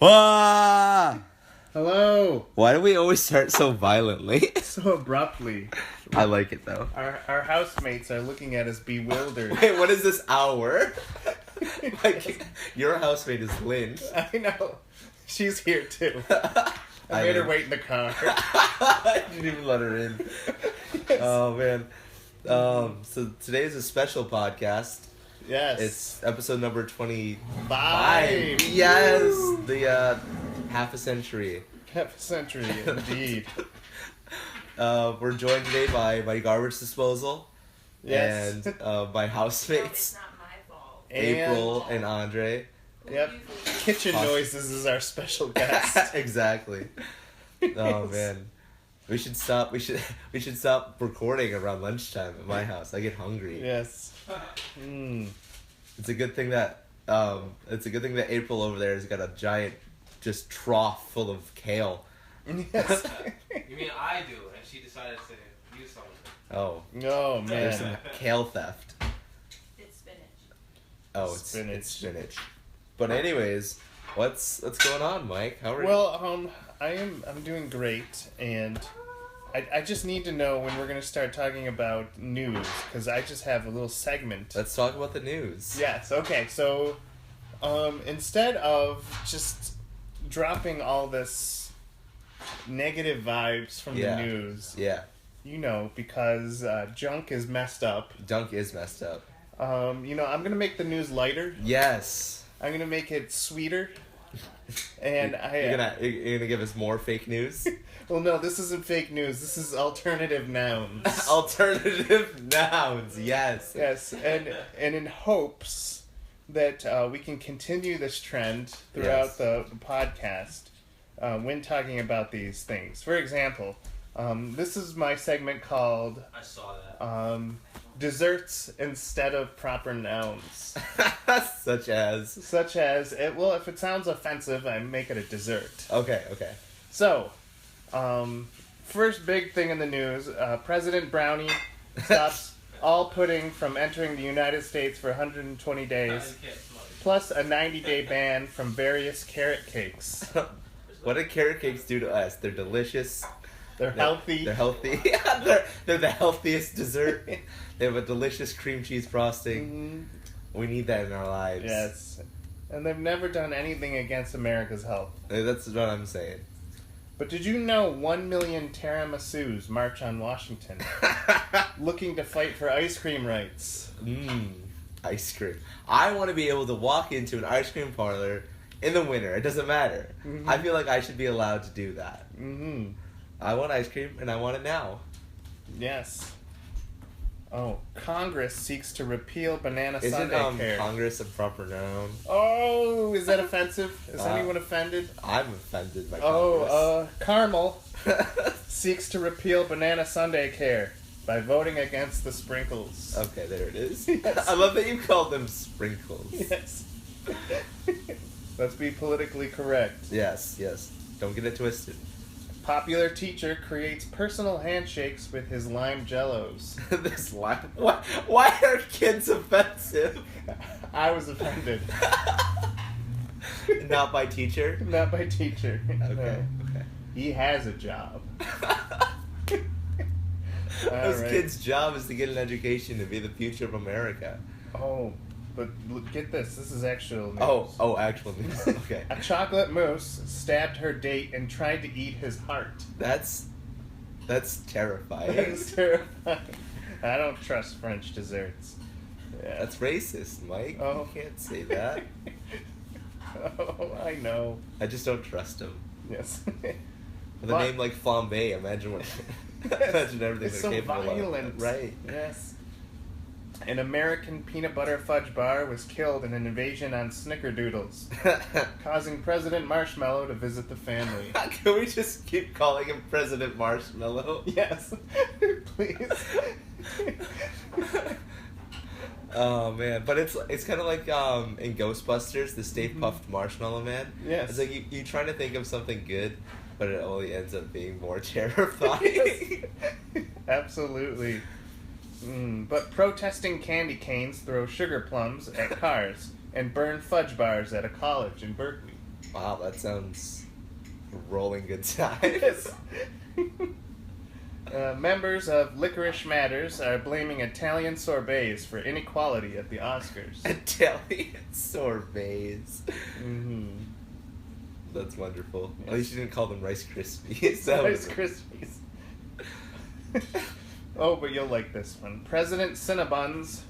Ah! Hello. Why do we always start so violently? So abruptly. I like it though. Our housemates are looking at us bewildered. Wait, what is this hour? Like, your housemate is Lynn. I know. She's here too. I made her wait in the car. I didn't even let her in. Yes. Oh man. So today is a special podcast. Yes. It's episode number 25. Five. Yes, the half a century. Half a century, indeed. We're joined today by garbage disposal. Yes. And my housemates, It's not my fault. April and Andre. Yep. Kitchen noises is our special guest. Exactly. Oh man, we should stop. We should stop recording around lunchtime at my house. I get hungry. Yes. Mm. It's a good thing that April over there has got a giant, just trough full of kale. Yes. You mean I do, and she decided to use some of it. Oh, Oh there's some man. kale theft. It's spinach. Oh, Spinach. it's spinach. But anyways, what's going on, Mike? How are you? Well, I'm doing great, and I just need to know when we're gonna start talking about news, because I just have a little segment. Let's talk about the news. Yes. Okay. So, instead of just dropping all this negative vibes from Yeah. the news, Yeah, because junk is messed up. junk is messed up. I'm gonna make the news lighter. Yes. I'm gonna make it sweeter. And You're gonna give us more fake news? Well, no, this isn't fake news. This is alternative nouns. Alternative nouns, yes. Yes, and in hopes that we can continue this trend throughout Yes. the podcast when talking about these things. For example, this is my segment called I saw that. Desserts Instead of Proper Nouns. Such as. Such as, if it sounds offensive, I make it a dessert. Okay. So, first big thing in the news, President Brownie stops all pudding from entering the United States for 120 days, plus a 90-day ban from various carrot cakes. What do carrot cakes do to us? They're delicious. They're healthy. They're healthy. they're the healthiest dessert. They have a delicious cream cheese frosting. Mhm. We need that in our lives. Yes. And they've never done anything against America's health. That's what I'm saying. But did you know 1 million tiramisus march on Washington, looking to fight for ice cream rights? Ice cream. I want to be able to walk into an ice cream parlor in the winter. It doesn't matter. Mhm. I feel like I should be allowed to do that. Mm-hmm. I want ice cream, and I want it now. Yes. Oh, Congress seeks to repeal banana Isn't Sunday care. Congress a proper noun? Oh, is that offensive? Is anyone offended? I'm offended by Congress. Oh, Carmel seeks to repeal banana Sunday care by voting against the sprinkles. Okay, there it is. Yes. I love that you called them sprinkles. Yes. Let's be politically correct. Yes. Don't get it twisted. Popular teacher creates personal handshakes with his lime jellos. This line. Why are kids offensive? I was offended. Not by teacher? Not by teacher. Okay. No. Okay. He has a job. Those Alright. kids' job is to get an education to be the future of America. Oh, but look, get this. This is actual news. Oh, actual news. Okay. A chocolate mousse stabbed her date and tried to eat his heart. That's terrifying. That's terrifying. I don't trust French desserts. Yeah. That's racist, Mike. Oh. You can't say that. Oh, I know. I just don't trust him. Yes. With a name like Flambe, imagine everything It's they're so capable violent. of. Right. Yes. An American peanut butter fudge bar was killed in an invasion on Snickerdoodles, causing President Marshmallow to visit the family. Can we just keep calling him President Marshmallow? Yes, please. Oh man, but it's kind of like in Ghostbusters, the Stay Puft Marshmallow Man. Yes. It's like you try to think of something good, but it only ends up being more terrifying. Yes. Absolutely. But protesting candy canes throw sugar plums at cars and burn fudge bars at a college in Berkeley. Wow, that sounds rolling good times. Members of Licorice Matters are blaming Italian sorbets for inequality at the Oscars. Italian sorbets. Mm-hmm. That's wonderful. Yes. At least you didn't call them Rice Krispies. That Rice would've Krispies. Oh, but you'll like this one. President Cinnabons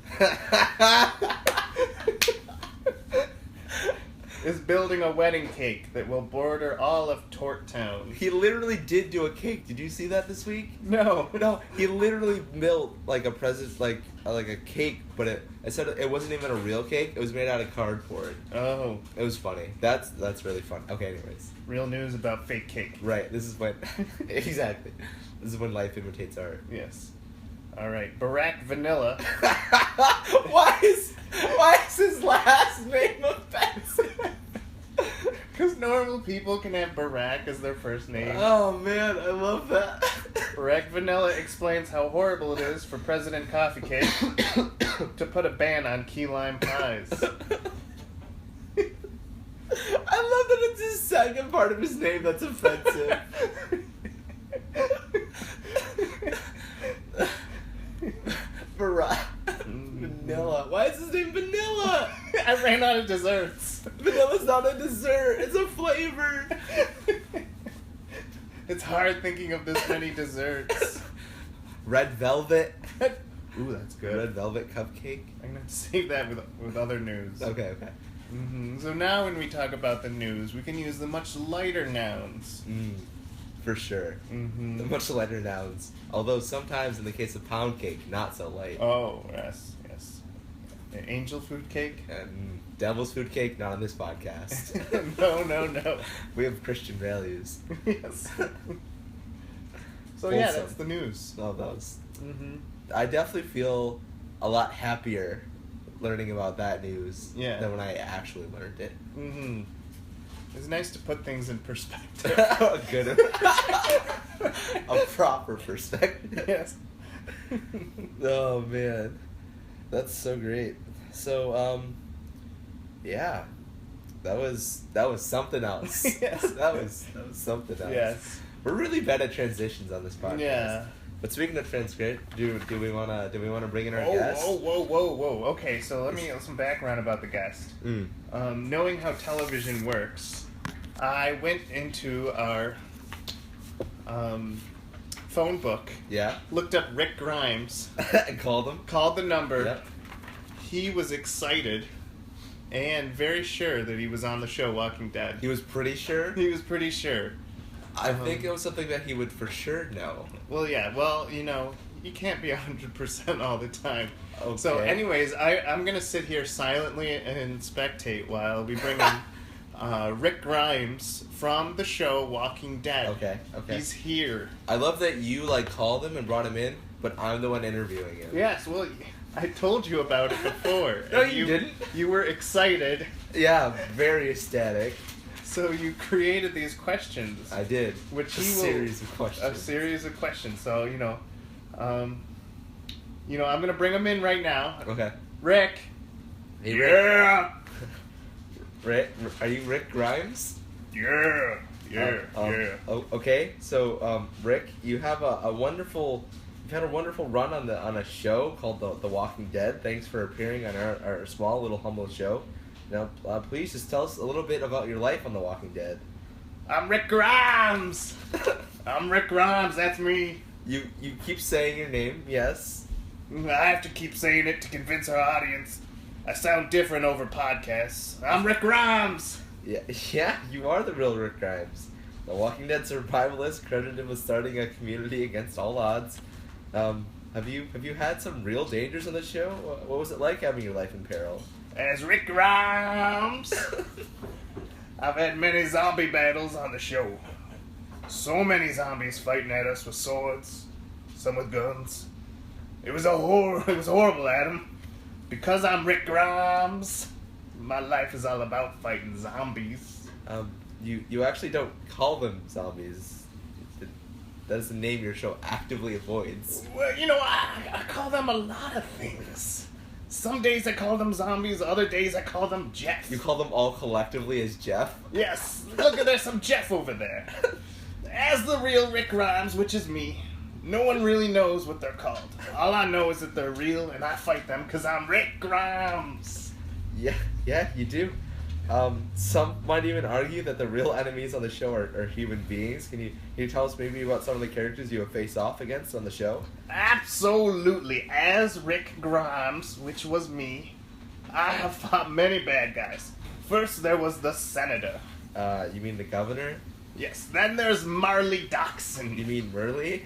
is building a wedding cake that will border all of Tort Town. He literally did do a cake. Did you see that this week? No. No, he literally built like a present, like a cake, but it wasn't even a real cake. It was made out of cardboard. Oh, It was funny. That's really fun. Okay, anyways, real news about fake cake. right. This is when exactly. This is when life imitates art. Yes. All right. Barack Vanilla. why is his last name offensive? Because normal people can have Barack as their first name. Oh man, I love that. Barack Vanilla explains how horrible it is for President Coffee Cake to put a ban on key lime pies. I love that it's his second part of his name that's offensive. Barack Vanilla. Why is his name Vanilla? I ran out of desserts. Vanilla's not a dessert. It's a flavor. It's hard thinking of this many desserts. Red velvet. Ooh, that's good. Red velvet cupcake. I'm gonna have to save that with other news. Okay. So now when we talk about the news, we can use the much lighter nouns. For sure. The much lighter nouns. Although sometimes in the case of pound cake, not so light. Oh, yes. Angel food cake? And devil's food cake, not on this podcast. No. We have Christian values. Yes. So yeah, Wholesome. that's the news. All those. Mm-hmm. I definitely feel a lot happier learning about that news Yeah. than when I actually learned it. Mm-hmm. It's nice to put things in perspective. Good. A proper perspective. Yes. Oh man, that's so great. So yeah, that was something else. Yes. that was something else. Yes. We're really bad at transitions on this podcast. Yeah. But speaking of transcript, do we wanna bring in our Oh, guest? whoa. Okay, so let me get some background about the guest. Knowing how television works, I went into our phone book, Yeah. looked up Rick Grimes, And called him. called the number. Yep. He was excited and very sure that he was on the show Walking Dead. He was pretty sure. He was pretty sure. I think it was something that he would for sure know. Well, yeah. Well, you can't be 100% all the time. Okay. So, anyways, I'm gonna sit here silently and spectate while we bring in Rick Grimes from the show Walking Dead. Okay. He's here. I love that you called him and brought him in, but I'm the one interviewing him. Yes. Well, I told you about it before. No, and you didn't. You were excited, Yeah, very ecstatic. so you created these questions. I did. Which a he will- series of questions. A series of questions. So I'm gonna bring him in right now. Okay. Rick. Hey, Yeah. Rick, are you Rick Grimes? Yeah. Okay. So, Rick, you have a wonderful. You've had a wonderful run on a show called The Walking Dead. Thanks for appearing on our small little humble show. Now, please just tell us a little bit about your life on The Walking Dead. I'm Rick Grimes. I'm Rick Grimes. That's me. You keep saying your name, yes. I have to keep saying it to convince our audience. I sound different over podcasts. I'm Rick Grimes. Yeah, you are the real Rick Grimes. The Walking Dead survivalist credited with starting a community against all odds. Have you had some real dangers on the show? What was it like having your life in peril? As Rick Grimes, I've had many zombie battles on the show. So many zombies fighting at us with swords, some with guns. It was horrible, Adam. Because I'm Rick Grimes, my life is all about fighting zombies. You actually don't call them zombies. That's the name your show actively avoids. Well, I call them a lot of things. Some days I call them zombies, other days I call them Jeff. You call them all collectively as Jeff? Yes, look at there's some Jeff over there. As the real Rick Grimes, which is me, no one really knows what they're called. All I know is that they're real, and I fight them because I'm Rick Grimes. Yeah, you do. Some might even argue that the real enemies on the show are human beings. Can you tell us maybe about some of the characters you have faced off against on the show? Absolutely. As Rick Grimes, which was me, I have fought many bad guys. First, there was the Senator. You mean the governor? Yes. Then there's Marley You Doxson. mean Merle?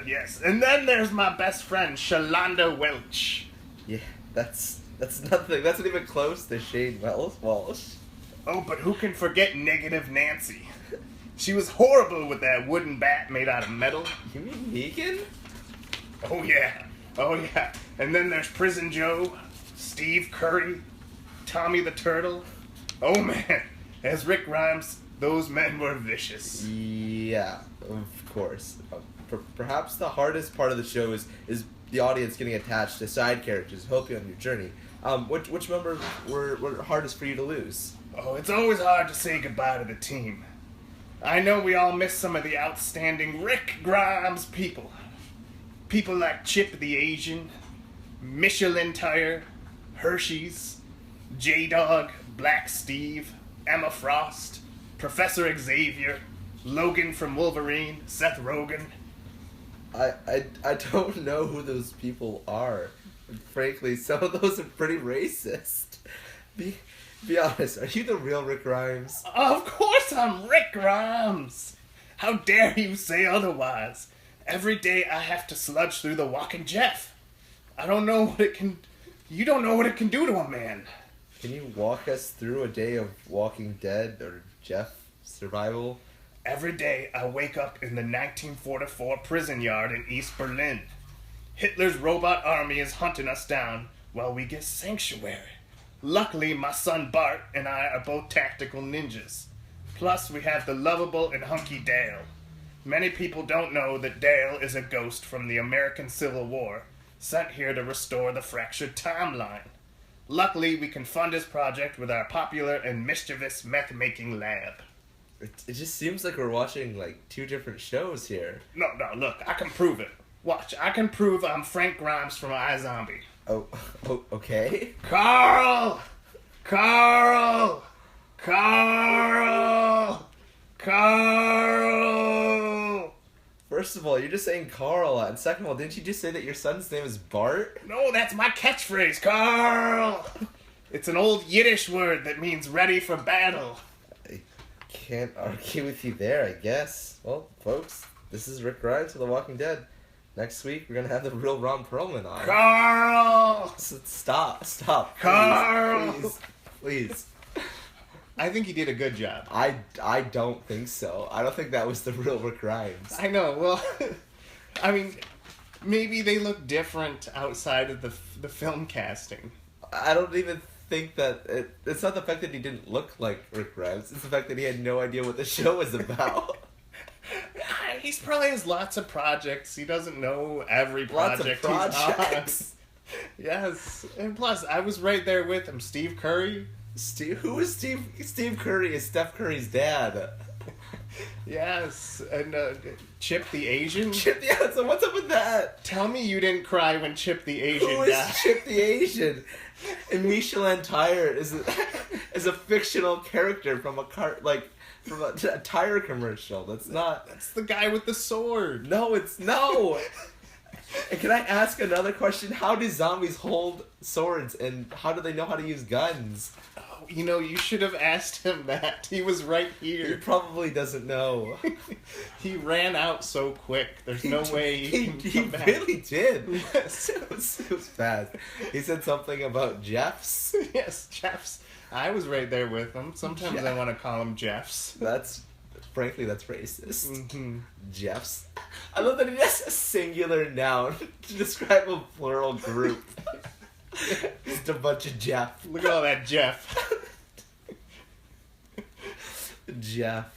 Yes. And then there's my best friend, Shalonda Welch. Yeah, that's nothing. That's not even close to Shane Walsh. Oh, but who can forget Negative Nancy? She was horrible with that wooden bat made out of metal. You mean Negan? Oh, yeah. Oh, yeah. And then there's Prison Joe, Steve Curry, Tommy the Turtle. Oh, man. As Rick Grimes, those men were vicious. Yeah, of course. Perhaps the hardest part of the show is the audience getting attached to side characters, help you on your journey. Which members were hardest for you to lose? Oh, it's always hard to say goodbye to the team. I know we all miss some of the outstanding Rick Grimes people. People like Chip the Asian, Michelin Tire, Hershey's, J-Dog, Black Steve, Emma Frost, Professor Xavier, Logan from Wolverine, Seth Rogen. I don't know who those people are. Frankly, some of those are pretty racist. Be honest, are you the real Rick Grimes? Of course I'm Rick Grimes! How dare you say otherwise? Every day I have to sludge through the Walking Jeff. I don't know what it can... You don't know what it can do to a man. Can you walk us through a day of Walking Dead or Jeff survival? Every day I wake up in the 1944 prison yard in East Berlin. Hitler's robot army is hunting us down while we get sanctuary. Luckily, my son Bart and I are both tactical ninjas. Plus, we have the lovable and hunky Dale. Many people don't know that Dale is a ghost from the American Civil War, sent here to restore the fractured timeline. Luckily, we can fund his project with our popular and mischievous meth-making lab. It just seems like we're watching, like, two different shows here. No, look, I can prove it. Watch, I can prove I'm Frank Grimes from iZombie. Oh, okay. Carl! First of all, you're just saying Carl, and second of all, didn't you just say that your son's name is Bart? No, that's my catchphrase, Carl! It's an old Yiddish word that means ready for battle. I can't argue with you there, I guess. Well, folks, this is Rick Grimes of The Walking Dead. Next week, we're going to have the real Ron Perlman on. Carl! Stop. Carl! Please. I think he did a good job. I don't think so. I don't think that was the real Rick Grimes. I know, well, I mean, maybe they look different outside of the film casting. I don't even think that... It's not the fact that he didn't look like Rick Grimes. It's the fact that he had no idea what the show was about. He's probably has lots of projects. He doesn't know every project lots of projects. he's on. Yes. And plus, I was right there with him. Steve Curry. Who is Steve? Steve Curry is Steph Curry's dad. Yes. And Chip the Asian. Yeah, so what's up with that? Tell me you didn't cry when Chip the Asian Who is died. Chip the Asian? And Michelin Tire is a fictional character from from a tire commercial. That's the guy with the sword. No, it's no. And can I ask another question? How do zombies hold swords, and how do they know how to use guns? Oh, you should have asked him that. He was right He here. probably doesn't know. He ran out so quick. There's no way he can He come back. really did. Yes. It was fast. He said something about Jeffs. Yes, Jeffs. I was right there with him. Sometimes I want to call him Jeffs. Frankly, that's racist. Mm-hmm. Jeffs. I love that he has a singular noun to describe a plural group. Just a bunch of Jeff. Look at all that Jeff. Jeff.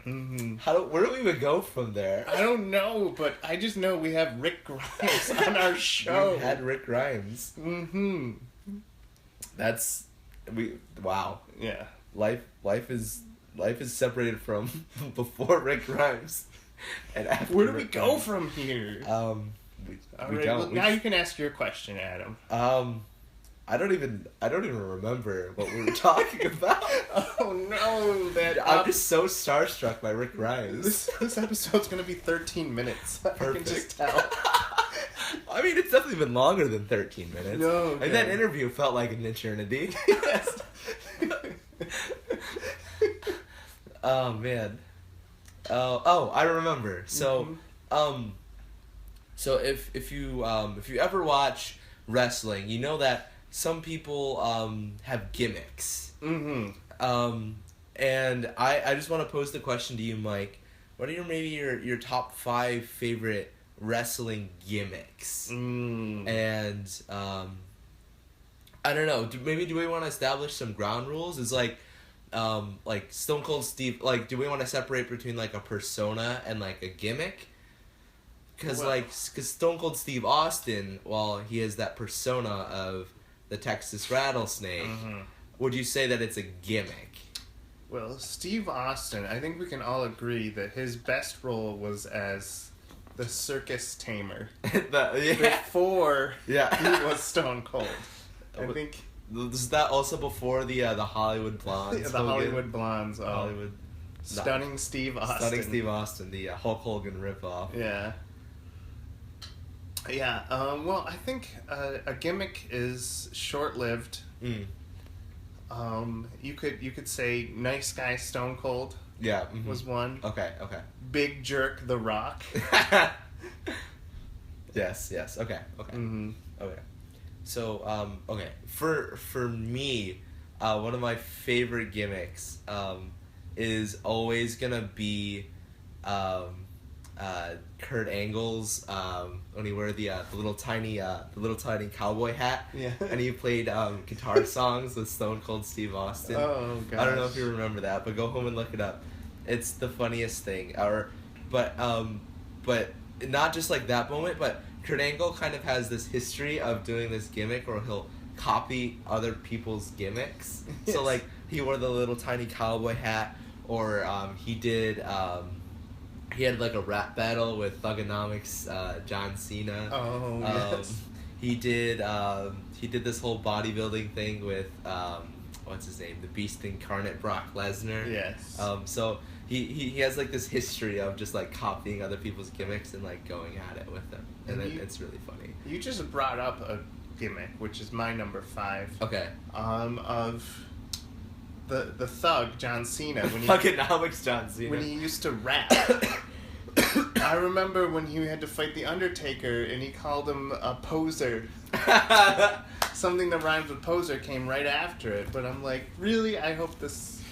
Mm-hmm. Where do we even go from there? I don't know, but I just know we have Rick Grimes on our show. We had Rick Grimes. Mm-hmm. Wow. Yeah. Life is separated from before Rick Grimes and after. Where do we Rick go Grimes. from here? We Alright, don't. well, now you can ask your question, Adam. I don't even remember what we were talking about. Oh no, I'm just so starstruck by Rick Grimes. This episode's gonna be 13 minutes. I can Perfect. just tell. I mean, it's definitely been longer than 13 minutes. No, okay. And that interview felt like an eternity. Yes. Oh man. I remember. So, so if you ever watch wrestling, you know that some people have gimmicks. Mm-hmm. And I just want to pose the question to you, Mike. What are your top 5 favorite wrestling gimmicks? And I don't know. Do we want to establish some ground rules? It's like Stone Cold Steve. Like, do we want to separate between like a persona and like a gimmick? Because Stone Cold Steve Austin, while he has that persona of the Texas Rattlesnake, would you say that it's a gimmick? Well, Steve Austin, I think we can all agree that his best role was as the circus tamer before he was Stone Cold. I think. Was that also before the Hollywood Blondes? The Hollywood Blondes. Hollywood. Stunning Steve Austin. Stunning Steve Austin, the Hulk Hogan ripoff. Yeah. Yeah. Well, I think a gimmick is short-lived. You could say Nice Guy Stone Cold. Yeah. Was one. Okay. Big Jerk The Rock. Yes. Okay. Okay. So, okay. For me, one of my favorite gimmicks is always gonna be Kurt Angle's when he wore the little tiny cowboy hat. Yeah. And he played guitar songs with Stone Cold Steve Austin. Oh gosh. I don't know if you remember that, but go home and look it up. It's the funniest thing. But not just like that moment, but Kurt Angle kind of has this history of doing this gimmick where he'll copy other people's gimmicks. Yes. So like he wore the little tiny cowboy hat, or he had like a rap battle with Thugonomics John Cena. Oh yes. He did this whole bodybuilding thing with what's his name, the Beast Incarnate Brock Lesnar. Yes. So he has like this history of just like copying other people's gimmicks and like going at it with them, and it's really funny. You just brought up a gimmick, which is my number 5. Okay. Of the thug John Cena when he Thugonomics John Cena. when he used to rap. I remember when he had to fight the Undertaker and he called him a poser. Something that rhymes with poser came right after it, but I'm like, really? I hope this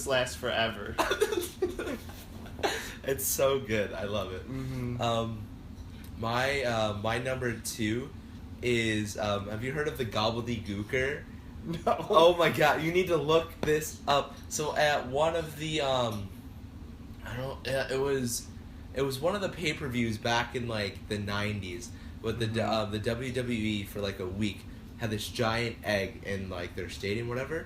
lasts forever. It's so good. I love it. My number 2 is have you heard of the gobbledygooker? No. Oh my god, you need to look this up. So at one of the it was one of the pay-per-views back in like the 90s, but the WWE for like a week had this giant egg in like their stadium, whatever.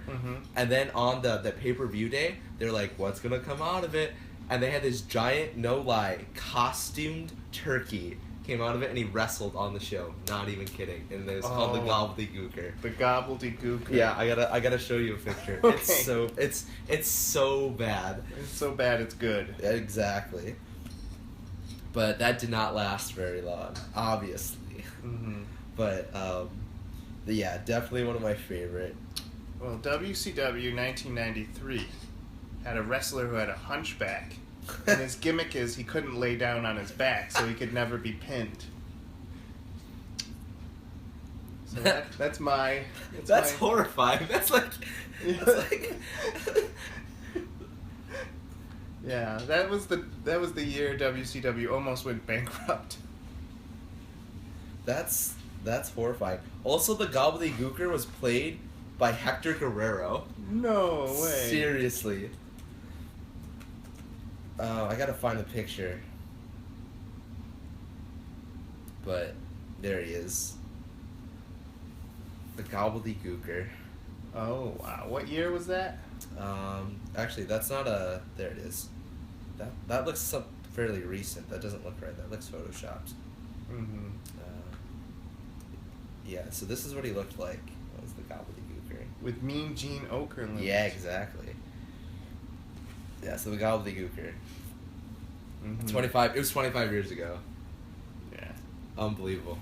And then on the pay-per-view day, they're like, what's gonna come out of it? And they had this giant, no lie, costumed turkey came out of it, and he wrestled on the show. Not even kidding. And it was called the gobbledygooker. The gobbledygooker. Yeah, I gotta show you a picture. Okay. It's so bad. It's so bad it's good. Exactly. But that did not last very long, obviously. But yeah, definitely one of my favorite. Well, WCW 1993 had a wrestler who had a hunchback, and his gimmick is he couldn't lay down on his back, so he could never be pinned. So that's horrifying. That's like. Yeah, that was the year WCW almost went bankrupt. That's horrifying. Also, the gobbledygooker was played by Hector Guerrero. No way. Seriously. I gotta find the picture. But there he is. The gobbledygooker. Oh wow! What year was that? Actually, that's not a. There it is. That looks fairly recent. That doesn't look right. That looks photoshopped. Mm-hmm. Yeah. So this is what he looked like. That was the gobbledygooker. With Mean Gene Okerlund. Yeah, exactly. Yeah. So the gobbledygooker. Mm-hmm. 25. It was 25 years ago. Yeah. Unbelievable.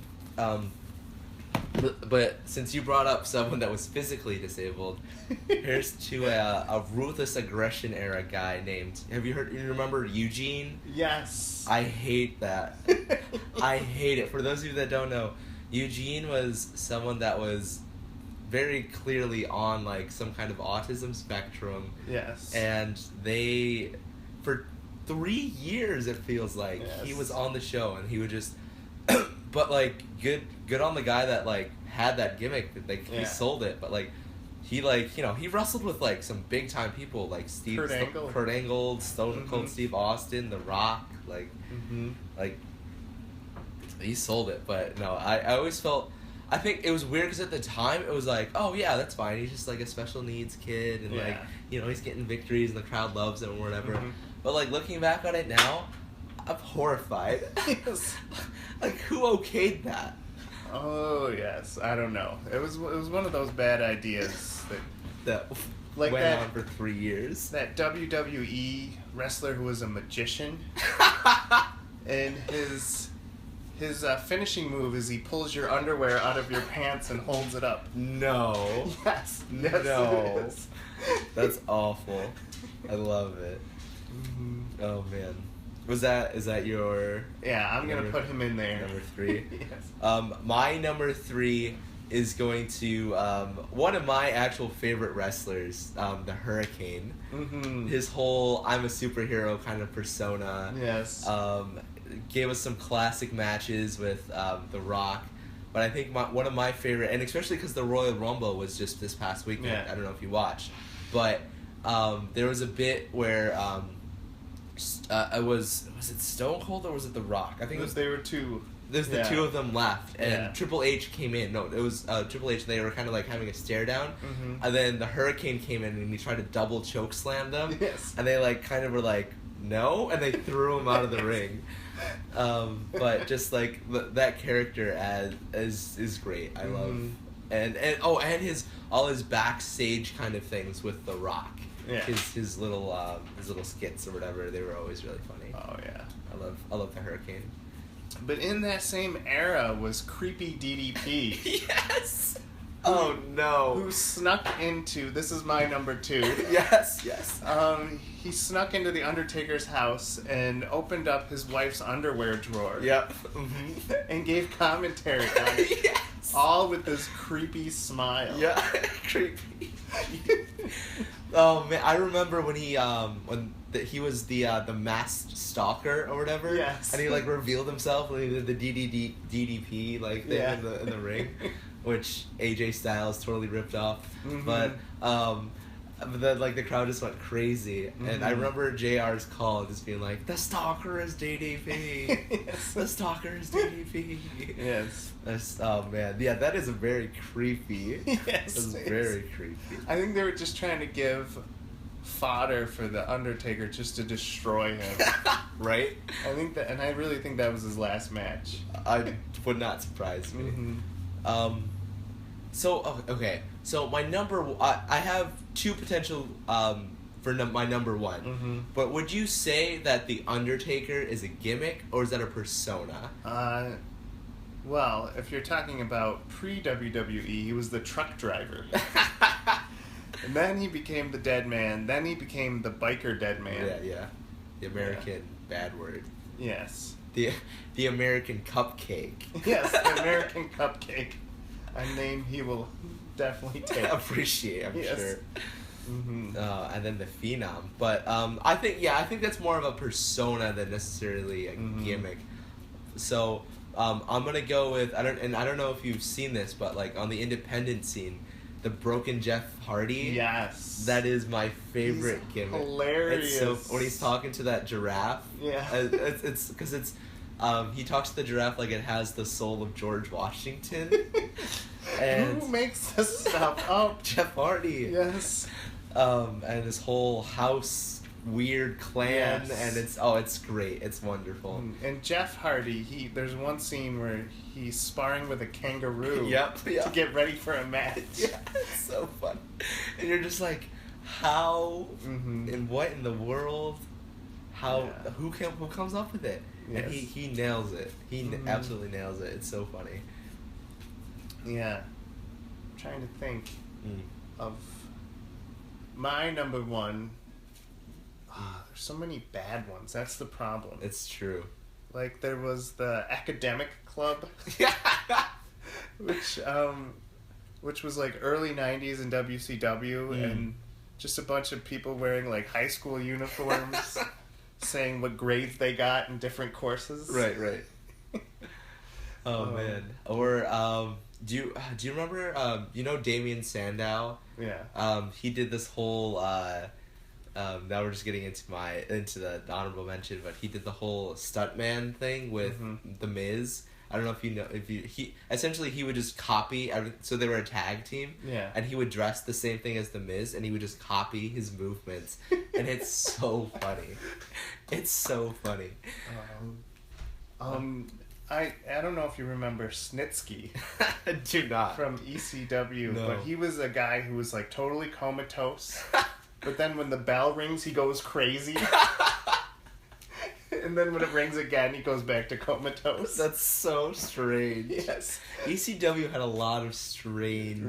But since you brought up someone that was physically disabled, here's to a ruthless aggression era guy named. You remember Eugene? Yes. I hate that. I hate it. For those of you that don't know, Eugene was someone that was very clearly on like some kind of autism spectrum. Yes. And they, for 3 years, it feels like he Yes. was on the show, and he would just. But like good on the guy that like had that gimmick that like he sold it, but like he he wrestled with like some big time people like Kurt Angle, Stone Cold Steve Austin, The Rock, like like he sold it. But no, I always felt, I think it was weird because at the time it was like, oh yeah, that's fine, he's just like a special needs kid, and like he's getting victories and the crowd loves him or whatever. But like looking back on it now, I'm horrified. Yes. Like, who okayed that? Oh yes, I don't know. It was one of those bad ideas That like went that, on for 3 years. That WWE wrestler who was a magician, and his finishing move is he pulls your underwear out of your pants and holds it up. No. Yes. No. It is. That's awful. I love it. Oh man. Is that your? Yeah, I'm gonna put him in there. Number 3. Yes. My number 3 is going to one of my actual favorite wrestlers, the Hurricane. His whole I'm a superhero kind of persona. Yes. Gave us some classic matches with The Rock. But I think one of my favorite, and especially because the Royal Rumble was just this past weekend. Yeah. I don't know if you watched, but there was a bit where. Was it Stone Cold or was it The Rock? I think it was. They were two. There's the two of them left, and Yeah. Triple H came in. No, it was Triple H. They were kind of like having a stare down, and then the Hurricane came in and he tried to double choke slam them. Yes. And they like kind of were like no, and they threw him out of the ring. But just like that character is great. I love and all his backstage kind of things with The Rock. Yeah. His little skits or whatever, they were always really funny. Oh yeah. I love the Hurricane. But in that same era was creepy DDP. Yes. Oh no. Who snuck into, this is my number 2. Yes. He snuck into the Undertaker's house and opened up his wife's underwear drawer. Yep. And gave commentary on it. Yes. All with this creepy smile. Yeah. Creepy. Oh man, I remember when he he was the masked stalker or whatever. Yes. And he like revealed himself when he did the DDP like thing in the ring, which AJ Styles totally ripped off. But then like the crowd just went crazy, and I remember JR's call just being like, "The stalker is DDP. Yes. The stalker is DDP." Yes. Oh man, yeah, that is a very creepy. Yes. That's very creepy. I think they were just trying to give fodder for the Undertaker just to destroy him. Right? I think that, and I really think that was his last match. I would not surprise me. So my number, I have 2 potential for my number 1. But would you say that the Undertaker is a gimmick or is that a persona? Well, if you're talking about pre-WWE, he was the truck driver. And then he became the dead man. Then he became the biker dead man. Yeah. The American bad word. Yes. The American cupcake. Yes, the American cupcake. A name he will definitely take. Appreciate, I'm sure. And then the Phenom. But I think that's more of a persona than necessarily a gimmick. So I'm gonna go with I don't know if you've seen this, but like on the independent scene, the broken Jeff Hardy. Yes. That is my favorite He's gimmick. hilarious. It's so when he's talking to that giraffe. Yeah. It's because he talks to the giraffe like it has the soul of George Washington. And who makes this stuff up? Jeff Hardy. Yes. And his whole house weird clan, Yes. and it's great. It's wonderful. And Jeff Hardy, there's one scene where he's sparring with a kangaroo. Yep. To get ready for a match. Yeah, it's so fun. And you're just like, how Mm-hmm. and what in the world? Who comes up with it? Yes. And he nails it. He absolutely nails it. It's so funny. Yeah. I'm trying to think Mm. of my number one. There's so many bad ones. That's the problem. It's true. Like there was the academic club, which was like early '90s in WCW, and just a bunch of people wearing like high school uniforms, saying what grades they got in different courses. Right. Oh man. Or do you remember Damien Sandow? Yeah. He did this whole now we're just getting into the honorable mention, but he did the whole stuntman thing with The Miz. I don't know if you know he essentially he would just copy so they were a tag team. Yeah. And he would dress the same thing as The Miz, and he would just copy his movements, and it's so funny. It's so funny. I don't know if you remember Snitsky Do not. from ECW, No. but he was a guy who was like totally comatose. But then when the bell rings, he goes crazy. And then when it rings again, he goes back to comatose. That's so strange. Yes. ECW had a lot of strange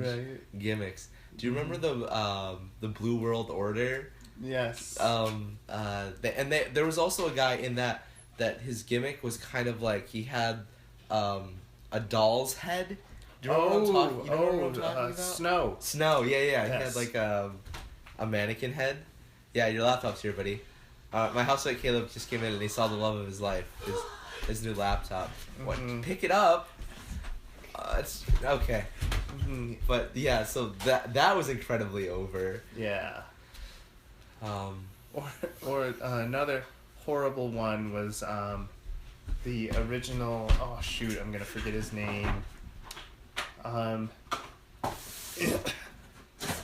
gimmicks. Do you remember the Blue World Order? Yes. There was also a guy in that his gimmick was kind of like he had a doll's head. Do you remember what I'm talking about? Snow. Snow, yeah. Yes. He had like a mannequin head. Yeah, your laptop's here, buddy. My housemate Caleb just came in and he saw the love of his life, his new laptop. What? Pick it up. It's okay. Mm-hmm. But yeah, so that was incredibly over. Yeah. Or another horrible one was the original. Oh shoot, I'm gonna forget his name.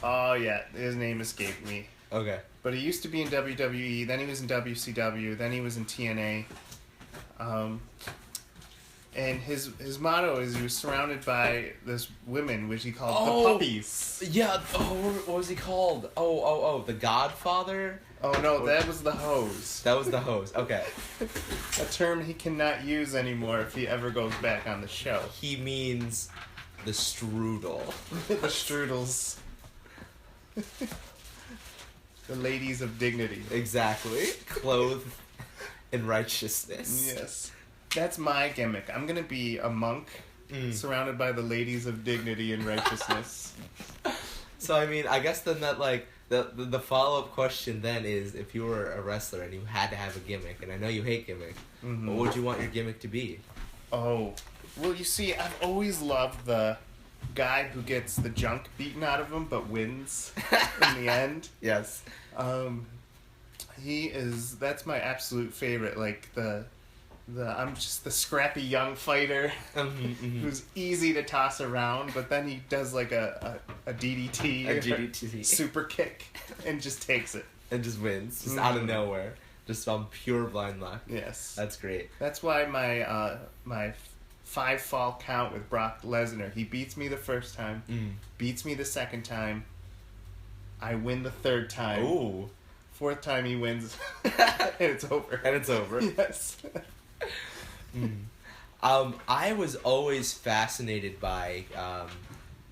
Oh yeah, his name escaped me. Okay. But he used to be in WWE, then he was in WCW, then he was in TNA. And his motto is he was surrounded by this women, which he called the puppies. Yeah. Oh, what was he called? Oh, the Godfather. Oh no, that was the hose. That was the hose. Okay. A term he cannot use anymore if he ever goes back on the show. He means the strudel. The strudels. The ladies of dignity. Exactly. Clothed in righteousness. Yes. That's my gimmick. I'm gonna be a monk surrounded by the ladies of dignity and righteousness. So I mean, I guess then that like the follow-up question then is, if you were a wrestler and you had to have a gimmick, and I know you hate gimmicks, what would you want your gimmick to be? Oh, well, you see, I've always loved the guy who gets the junk beaten out of him but wins in the end. Yes. That's my absolute favorite. Like I'm just the scrappy young fighter who's easy to toss around, but then he does like a DDT, A DDT. super kick, and just takes it. And just wins, just out of nowhere, just on pure blind luck. Yes, That's great. that's why my 5 fall count with Brock Lesnar. He beats me the first time, beats me the second time. I win the third time. Ooh. 4th time he wins, and it's over. And it's over. Yes. I was always fascinated by.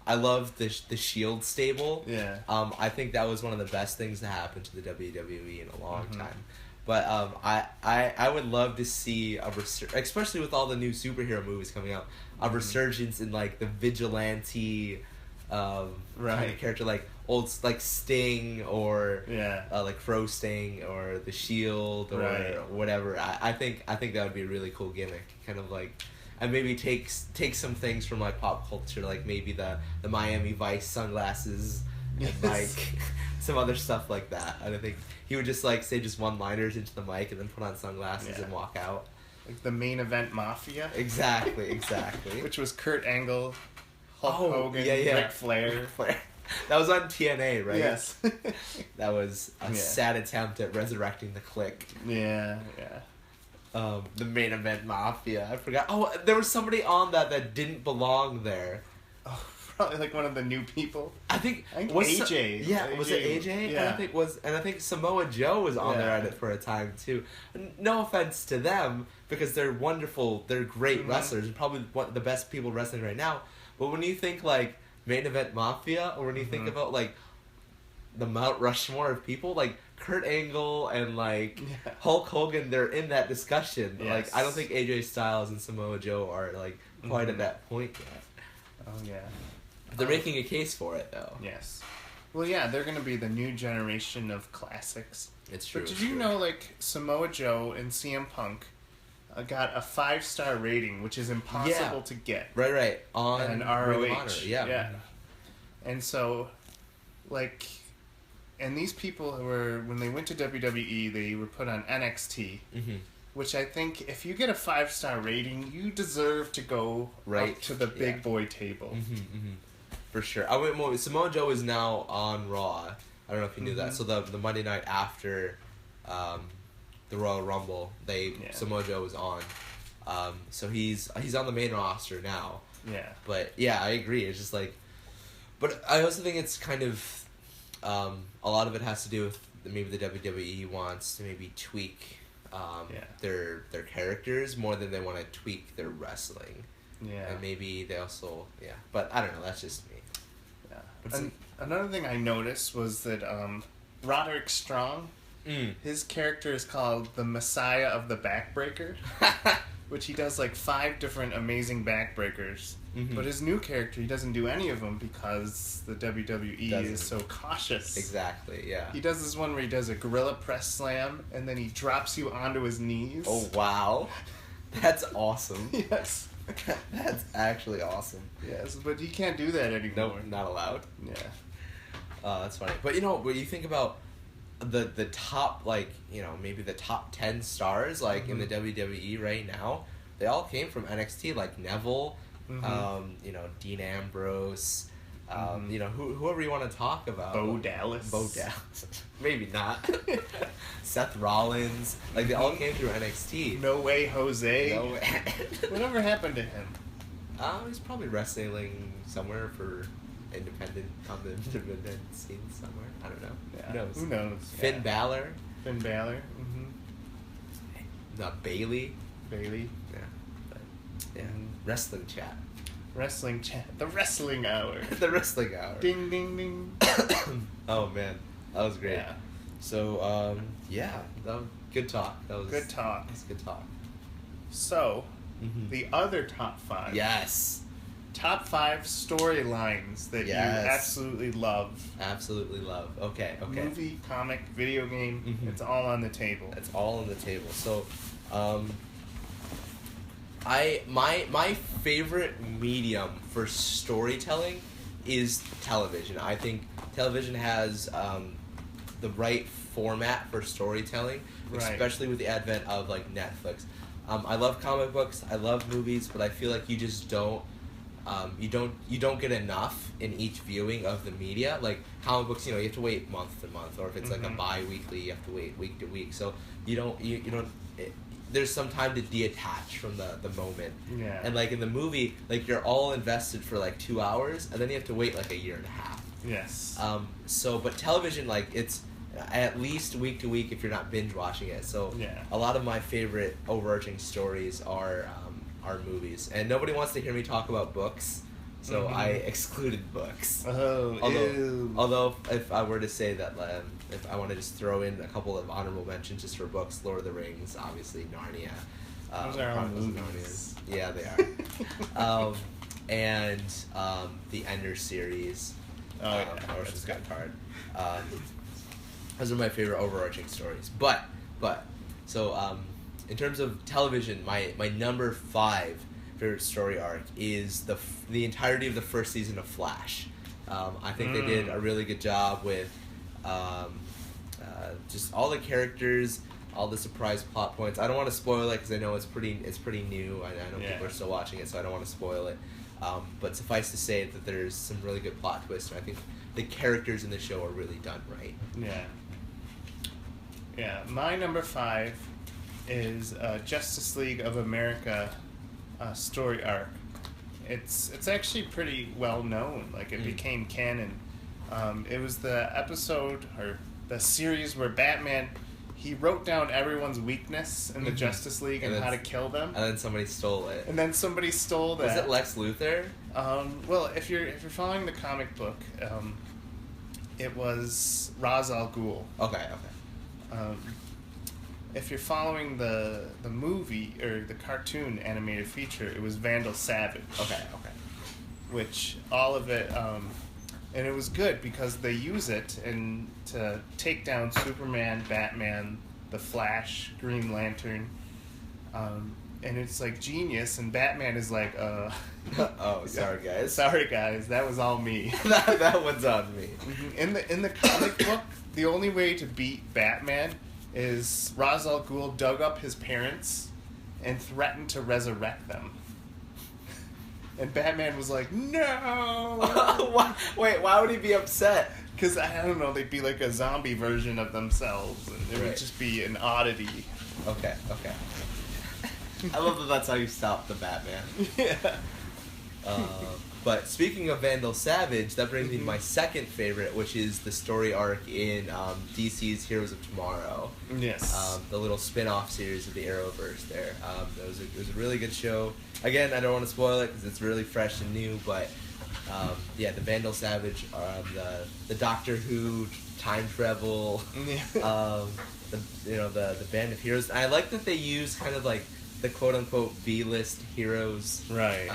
I love the Shield stable. Yeah. I think that was one of the best things to happen to the WWE in a long time. But I would love to see especially with all the new superhero movies coming out, a resurgence in like the vigilante kind of character, like old like Sting or like Crow Sting or the Shield or whatever. I think that would be a really cool gimmick. Kind of like, and maybe take some things from like pop culture, like maybe the Miami Vice sunglasses and like some other stuff like that. And I think he would just like say just one-liners into the mic and then put on sunglasses and walk out. Like the Main Event Mafia. Exactly. Which was Kurt Angle, Hulk Hogan, Ric Flair. That was on TNA, right? Yes. That was a sad attempt at resurrecting the Clique. Yeah. The Main Event Mafia. I forgot. Oh, there was somebody on that didn't belong there. Oh, probably like one of the new people. I think was AJ. Was it AJ? Yeah. And I think Samoa Joe was on there at it for a time too. No offense to them, because they're wonderful. They're great wrestlers. Probably one of the best people wrestling right now. But when you think like Main Event Mafia, or when you think about like the Mount Rushmore of people, like Kurt Angle and like Hulk Hogan, they're in that discussion. Yes. Like I don't think AJ Styles and Samoa Joe are like quite at that point yet. Oh yeah. They're making a case for it though. Yes. Well, yeah, they're gonna be the new generation of classics. It's true. But did you know, like, Samoa Joe and CM Punk got a 5-star rating, which is impossible to get. Right. On an Ring of ROH. Honor, yeah. And so, like, and these people were, when they went to WWE, they were put on NXT, which I think if you get a 5-star rating, you deserve to go up to the big boy table. For sure. Samoa Joe is now on Raw. I don't know if you knew that. So the Monday night after the Royal Rumble, Samoa Joe was on. So he's on the main roster now. Yeah. But yeah, I agree. It's just like, but I also think it's kind of a lot of it has to do with maybe the WWE wants to maybe tweak their characters more than they want to tweak their wrestling. Yeah. And maybe they also but I don't know. That's just me. Yeah. Another thing I noticed was that Roderick Strong, his character is called the Messiah of the Backbreaker, which he does like 5 different amazing backbreakers. But his new character, he doesn't do any of them because the WWE is so cautious. Exactly, yeah. He does this one where he does a gorilla press slam and then he drops you onto his knees. Oh, wow. That's awesome. Yes. That's actually awesome. Yes, but you can't do that anymore. Nope, not allowed. Yeah. That's funny. But when you think about the top, like, maybe the top 10 stars, like, in the WWE right now, they all came from NXT, like Neville, Dean Ambrose, whoever you want to talk about. Bo Dallas. Maybe not. Seth Rollins. Like, they all came through NXT. No Way Jose. No way. Whatever happened to him? He's probably wrestling somewhere on the independent scene somewhere. I don't know. Yeah. Who knows? Finn Balor. Bailey. Yeah. But, wrestling chat. The wrestling hour. The wrestling hour. Ding, ding, ding. Oh, man. That was great. Yeah. So, that was good talk. Good talk. That's good talk. So, the other top 5. Yes. Top 5 storylines that you absolutely love. Absolutely love. Okay. Movie, comic, video game, it's all on the table. It's all on the table. So, my favorite medium for storytelling is television. I think television has the right format for storytelling, especially with the advent of like Netflix. I love comic books, I love movies, but I feel like you just don't get enough in each viewing of the media. Like comic books, you have to wait month to month, or if it's like a bi-weekly, you have to wait week to week. So there's some time to detach from the moment. Yeah. And like in the movie, like you're all invested for like 2 hours, and then you have to wait like a year and a half. Yes. But television, like it's at least week to week if you're not binge watching it. So a lot of my favorite overarching stories are movies, and nobody wants to hear me talk about books, so I excluded books. Although if I were to say that, if I want to just throw in a couple of honorable mentions just for books, Lord of the Rings, obviously Narnia. Those are all movies. Yeah, they are. And the Ender series. Ocean's Got Card. Those are my favorite overarching stories. So in terms of television, my number 5 favorite story arc is the entirety of the first season of Flash. I think they did a really good job with just all the characters, all the surprise plot points. I don't want to spoil it because I know it's pretty new. I know people are still watching it, so I don't want to spoil it. But suffice to say that there's some really good plot twists, and I think the characters in the show are really done right. Yeah. Yeah, my number 5 is Justice League of America story arc. It's actually pretty well known. Like, it became canon. It was the episode or the series where Batman, he wrote down everyone's weakness in the Justice League and how to kill them. And then somebody stole it. And then somebody stole that. Was it Lex Luthor? Well, if you're following the comic book, it was Ra's al Ghul. Okay. If you're following the movie or the cartoon animated feature, it was Vandal Savage. Okay. Which all of it, and it was good because they use it to take down Superman, Batman, the Flash, Green Lantern, and it's like genius. And Batman is like, oh, sorry guys. Sorry guys, that was all me. that one's on me. In the comic book, the only way to beat Batman is Ra's al Ghul dug up his parents and threatened to resurrect them. And Batman was like, no! Wait, why would he be upset? Because, I don't know, they'd be like a zombie version of themselves, and it would just be an oddity. Okay. I love that that's how you stop the Batman. Yeah. But speaking of Vandal Savage, that brings me to my second favorite, which is the story arc in DC's Heroes of Tomorrow. Yes. The little spin-off series of the Arrowverse there. It was a really good show. Again, I don't want to spoil it because it's really fresh and new, but the Vandal Savage, the Doctor Who time travel, the band of heroes. I like that they use kind of like the quote-unquote B-list heroes. Right.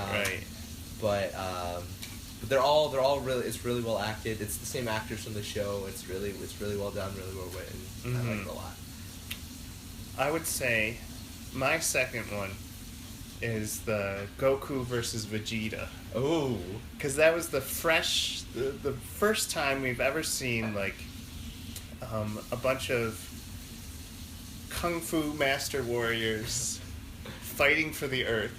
But they're all really, it's really well acted. It's the same actors from the show. It's really well done, really well written. I like it a lot. I would say my second one is the Goku versus Vegeta. Oh, because that was the first time we've ever seen like a bunch of kung fu master warriors fighting for the Earth.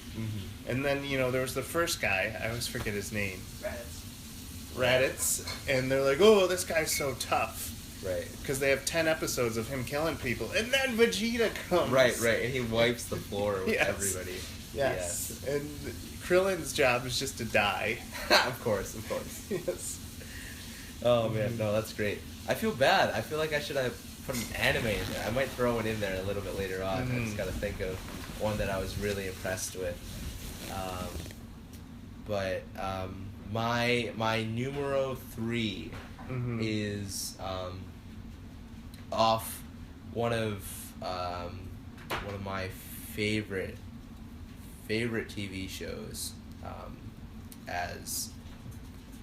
And then, there was the first guy, I always forget his name. Raditz. And they're like, oh, this guy's so tough. Right. Because they have 10 episodes of him killing people. And then Vegeta comes. Right. And he wipes the floor with everybody. Yes. And Krillin's job is just to die. Of course. Yes. Oh, man. No, that's great. I feel bad. I feel like I should have put an anime in there. I might throw it in there a little bit later on. I just got to think of one that I was really impressed with. But my numero 3 is off one of my favorite TV shows as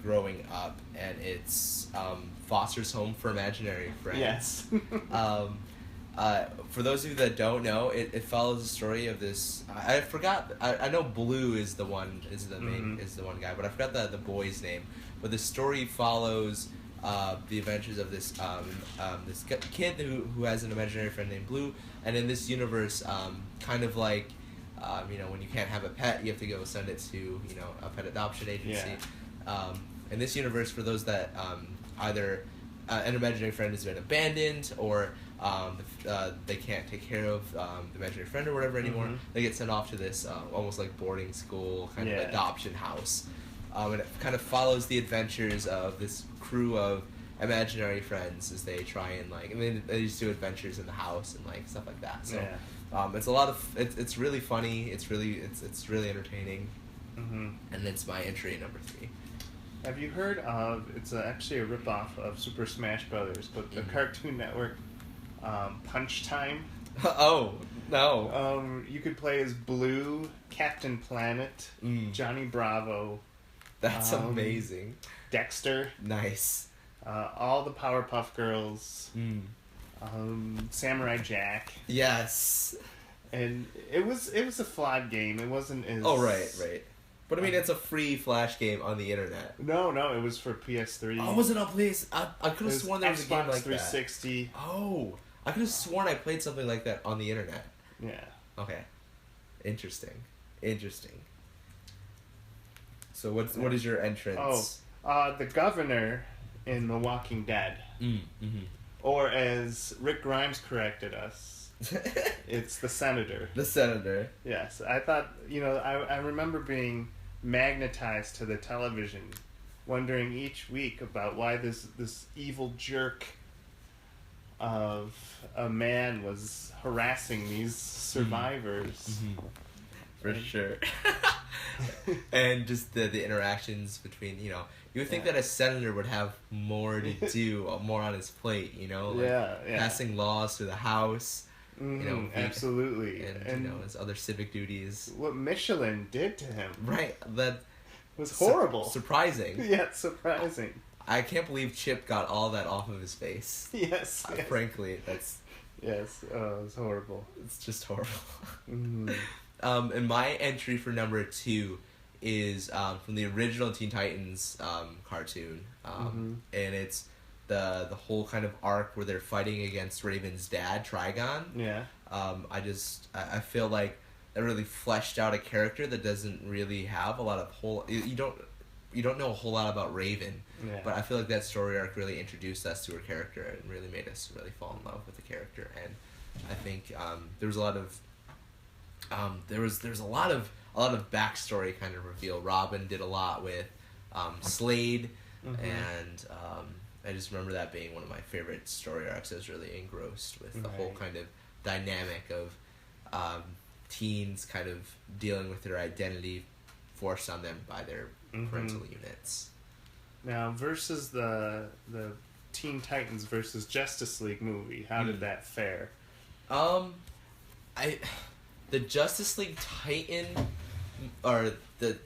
growing up, and it's Foster's Home for Imaginary Friends. Yes. For those of you that don't know, it follows the story of this. I forgot. I know Blue is the one guy, but I forgot the boy's name. But the story follows the adventures of this kid who has an imaginary friend named Blue, and in this universe, kind of like when you can't have a pet, you have to go send it to a pet adoption agency. Yeah. In this universe, for those that either an imaginary friend has been abandoned or they can't take care of the imaginary friend or whatever anymore, they get sent off to this almost like boarding school kind of adoption house. And it kind of follows the adventures of this crew of imaginary friends as they try and they just do adventures in the house and stuff like that. So it's a lot of it's really funny. It's really entertaining. And it's my entry at number 3. Have you heard of? It's actually a ripoff of Super Smash Brothers, but the Cartoon Network Punch Time. Oh no! You could play as Blue, Captain Planet, Johnny Bravo. That's amazing. Dexter. Nice. All the Powerpuff Girls. Samurai Jack. Yes. And it was a flawed game. It wasn't as... Oh, right. But I mean, it's a free Flash game on the internet. No, it was for PS3. Oh, was it on PS? I could have sworn there was a game Xbox like 360. that. Oh, I could have sworn I played something like that on the internet. Yeah. Okay. Interesting. So what is your entrance? The governor in The Walking Dead. Mm-hmm. Or as Rick Grimes corrected us, it's the senator. The senator. Yes, I thought, I remember being magnetized to the television, wondering each week about why this evil jerk of a man was harassing these survivors. Mm-hmm. For sure. And just the interactions between, you would think that a senator would have more to do, more on his plate, passing laws through the House, absolutely, and his other civic duties. What Michelin did to him, right? That was horrible. Surprising. Yeah, surprising. I can't believe Chip got all that off of his face. Yes. Frankly, that's... Yes, it was horrible. It's just horrible. Mm-hmm. And my entry for number 2 is from the original Teen Titans cartoon. And it's the whole kind of arc where they're fighting against Raven's dad, Trigon. Yeah. I feel like that really fleshed out a character that doesn't really have a lot of you don't know a whole lot about Raven. Yeah. But I feel like that story arc really introduced us to her character and really made us really fall in love with the character. And I think there was a lot of there's a lot of backstory kind of reveal. Robin did a lot with Slade, and I just remember that being one of my favorite story arcs. I was really engrossed with the whole kind of dynamic of teens kind of dealing with their identity forced on them by their parental units. Now, versus the Teen Titans versus Justice League movie, how did that fare? The Justice League Titan, or the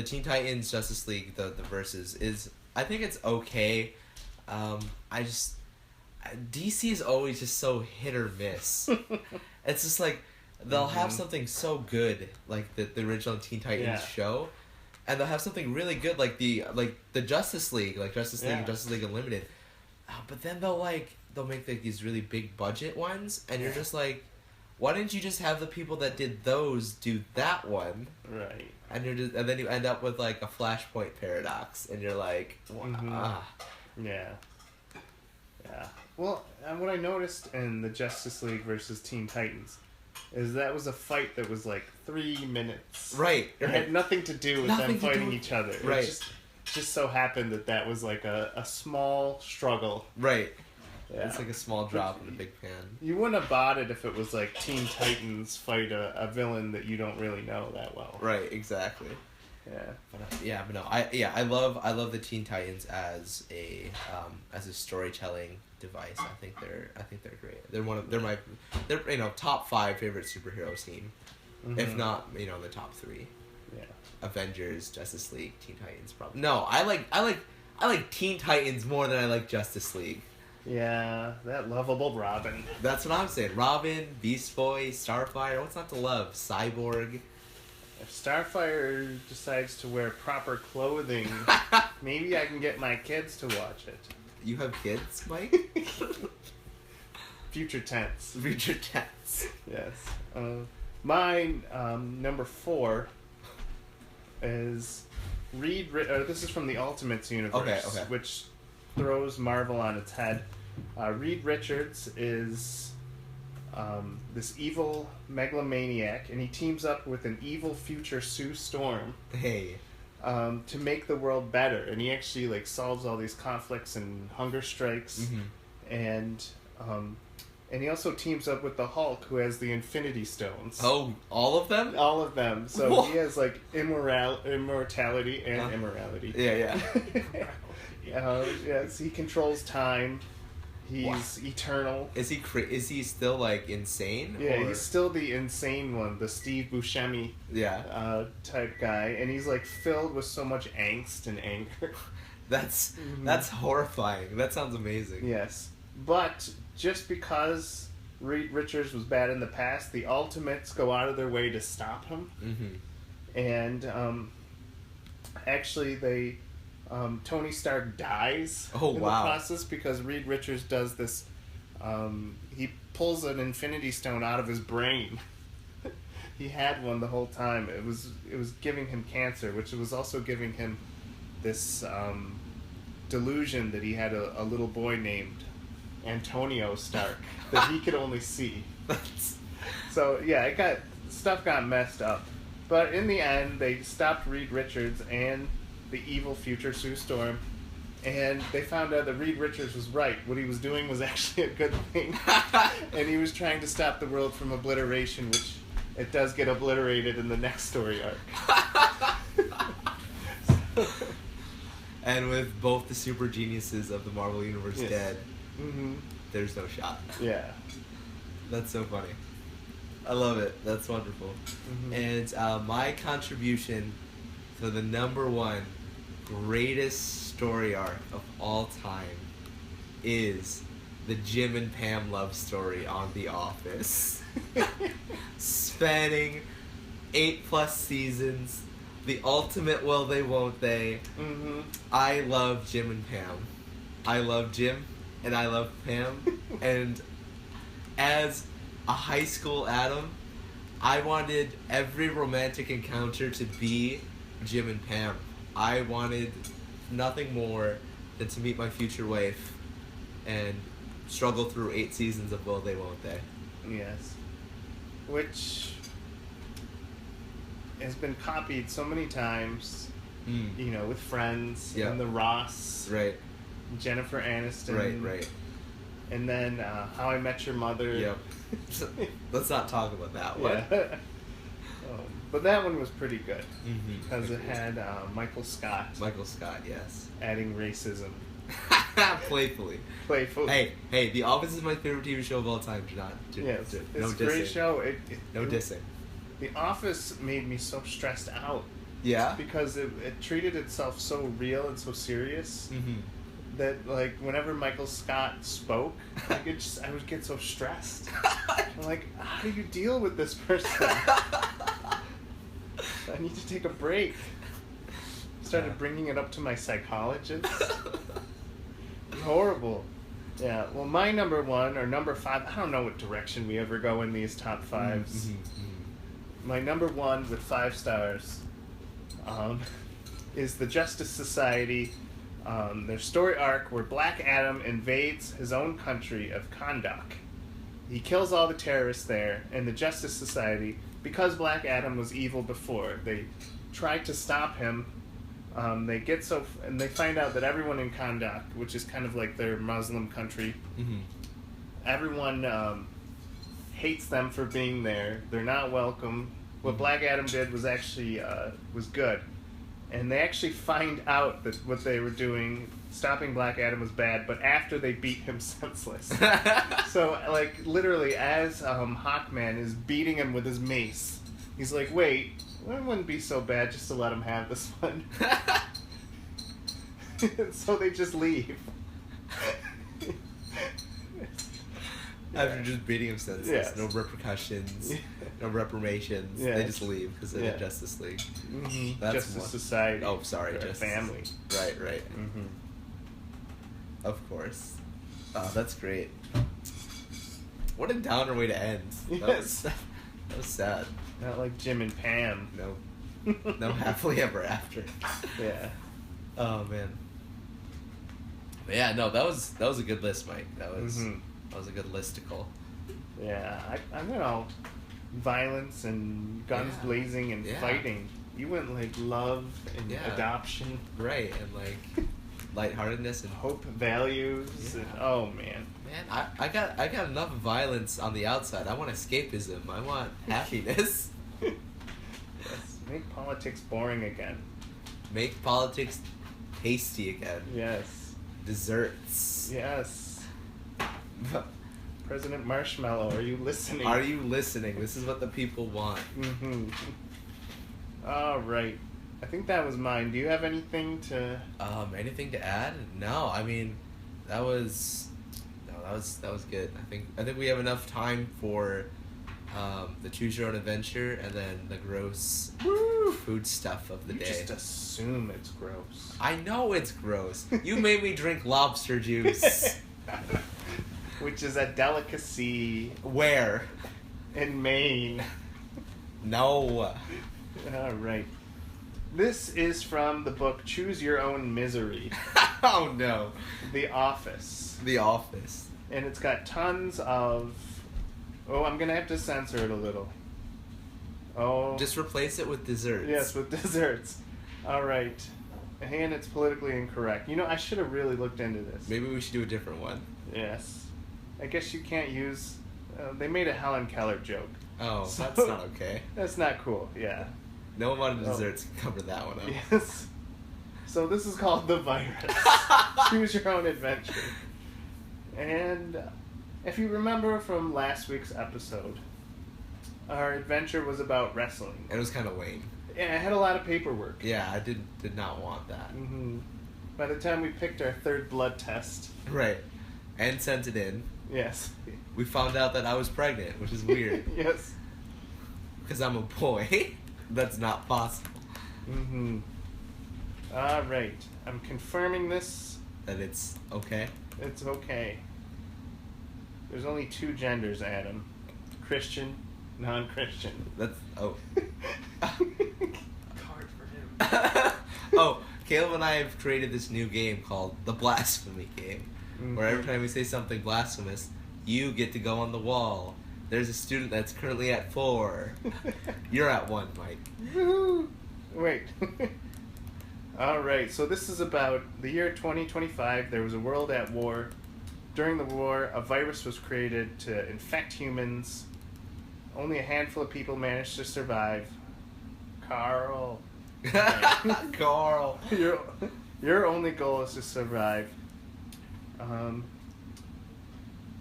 Teen Titans Justice League, the versus is, I think it's okay. DC is always just so hit or miss. It's just like they'll have something so good like the original Teen Titans show, and they'll have something really good like the Justice League, like Justice League and Justice League Unlimited. But then they'll make these really big budget ones, and you're just like, why didn't you just have the people that did those do that one? Right. And then you end up with like a Flashpoint paradox, and you're like, Yeah. Well, and what I noticed in the Justice League versus Teen Titans is that was a fight that was like 3 minutes. Right. It had nothing to do with them fighting each other. Right. It just so happened that was like a small struggle. Right. Yeah. It's like a small drop in a big pan. You wouldn't have bought it if it was like Teen Titans fight a villain that you don't really know that well. Right, exactly. Yeah. But no, I love the Teen Titans as a storytelling device. I think they're great. They're top 5 favorite superhero team, if not in the top 3. Yeah. Avengers, Justice League, Teen Titans. Probably. No, I like Teen Titans more than I like Justice League. Yeah, that lovable Robin. That's what I'm saying. Robin, Beast Boy, Starfire. What's not to love? Cyborg. If Starfire decides to wear proper clothing, maybe I can get my kids to watch it. You have kids, Mike? Future tense. Future tense. Yes. Mine, number 4, is this is from the Ultimates universe, which throws Marvel on its head. Reed Richards is this evil megalomaniac, and he teams up with an evil future Sue Storm. Hey. To make the world better, and he actually solves all these conflicts and hunger strikes, and he also teams up with the Hulk, who has the Infinity Stones. Oh, all of them? All of them. So he has immortality and immorality. Yeah. Yes, he controls time. He's eternal. Is he still insane? Yeah, he's still the insane one, the Steve Buscemi type guy, and he's filled with so much angst and anger. That's horrifying. That sounds amazing. Yes, but just because Reed Richards was bad in the past. The Ultimates go out of their way to stop him. Mm-hmm. And actually, Tony Stark dies in the process because Reed Richards does this. He pulls an Infinity Stone out of his brain. He had one the whole time. It was giving him cancer, which was also giving him this delusion that he had a little boy named Antonio Stark that he could only see. So yeah, stuff got messed up. But in the end, they stopped Reed Richards and the evil future Sue Storm, and they found out that Reed Richards was right. What he was doing was actually a good thing, and he was trying to stop the world from obliteration, which it does get obliterated in the next story arc. And with both the super geniuses of the Marvel Universe dead, there's no shot. Yeah. That's so funny. I love it. That's wonderful. And my contribution to the number one greatest story arc of all time is the Jim and Pam love story on The Office. Spanning 8+ seasons. The ultimate will they, won't they. I love Jim and Pam. I love Jim and I love Pam. And as a high school Adam, I wanted every romantic encounter to be Jim and Pam. I wanted nothing more than to meet my future wife and struggle through 8 seasons of will they, won't they. Yes. Which has been copied so many times, you know, with Friends and the Ross, Jennifer Aniston, right, and then How I Met Your Mother. Yep. Let's not talk about that one. Yeah. But that one was pretty good because it had Michael Scott. Michael Scott, yes. Adding racism. Playfully. Playfully. Hey, The Office is my favorite TV show of all time. Yes, it's no a dissing. great show. No dissing. The Office made me so stressed out. Yeah? Because it treated itself so real and so serious that, like, whenever Michael Scott spoke, like, I would get so stressed. I'm like, how do you deal with this person? I need to take a break. Started bringing it up to my psychologist. Horrible. Yeah, well, my number one or number 5, I don't know what direction we ever go in these top 5s. My number 1 with 5 stars is the Justice Society. Their story arc where Black Adam invades his own country of Kahndaq. He kills all the terrorists there, and the Justice Society, because Black Adam was evil before, they try to stop him. And they find out that everyone in Kahndaq, which is kind of like their Muslim country, everyone hates them for being there. They're not welcome. What Black Adam did was actually was good, and they actually find out that what they were doing, stopping Black Adam, was bad. But after they beat him senseless, so like literally, as Hawkman is beating him with his mace, he's like, "Wait, it wouldn't be so bad just to let him have this one." So they just leave. After just beating him senseless, no repercussions, no reprimations. They just leave because they're the Justice League. That's Justice Society. Oh, sorry, Justice family. Right. Of course. Oh, that's great. What a downer way to end. That was sad. Not like Jim and Pam. No happily ever after. Yeah. Oh man. But yeah, no, that was a good list, Mike. That was a good listicle. Yeah, I went all violence and guns blazing and fighting. You went like love and adoption. Right, and like lightheartedness and hope, values, and oh man. Man, I got enough violence on the outside. I want escapism. I want happiness. Yes, make politics boring again. Make politics tasty again. Yes. Desserts. Yes. President Marshmallow, are you listening? Are you listening? This is what the people want. All right. I think that was mine. Do you have anything to... Anything to add? No, I mean, that was That was good. I think we have enough time for the choose your own adventure and then the gross food stuff of the You day. just assume it's gross. I know it's gross. You made me drink lobster juice. Which is a delicacy Where? in Maine. No. All right. This is from the book Choose Your Own Misery, Oh no. The Office. The Office. And it's got tons of... Oh, I'm going to have to censor it a little. Oh. Just replace it with desserts. Yes, with desserts. All right. And it's politically incorrect. You know, I should have really looked into this. Maybe we should do a different one. Yes. I guess you can't use... they made a Helen Keller joke. Oh, So- that's not okay. That's not cool, yeah. No amount of Oh. desserts can cover that one up. Yes. So this is called The Virus. Choose Your Own Adventure. And if you remember from last week's episode, our adventure was about wrestling. It was kind of lame. Yeah, it had a lot of paperwork. Yeah, I did not want that. Hmm. By the time we picked our third blood test, Right. And sent it in. yes. We found out that I was pregnant, which is weird. Yes. Because I'm a boy. That's not possible. Mm-hmm. All right. I'm confirming this. That it's okay. It's okay. There's only two genders, Adam. Christian, non-Christian. That's... Oh. Hard for him. Oh, Caleb and I have created this new game called the Blasphemy Game. Where every time we say something blasphemous, you get to go on the wall. There's a student that's currently at 4. You're at 1, Mike. Woohoo! Wait. Alright, so this is about the year 2025. There was a world at war. During the war, a virus was created to infect humans. Only a handful of people managed to survive. Carl. Carl. Your only goal is to survive.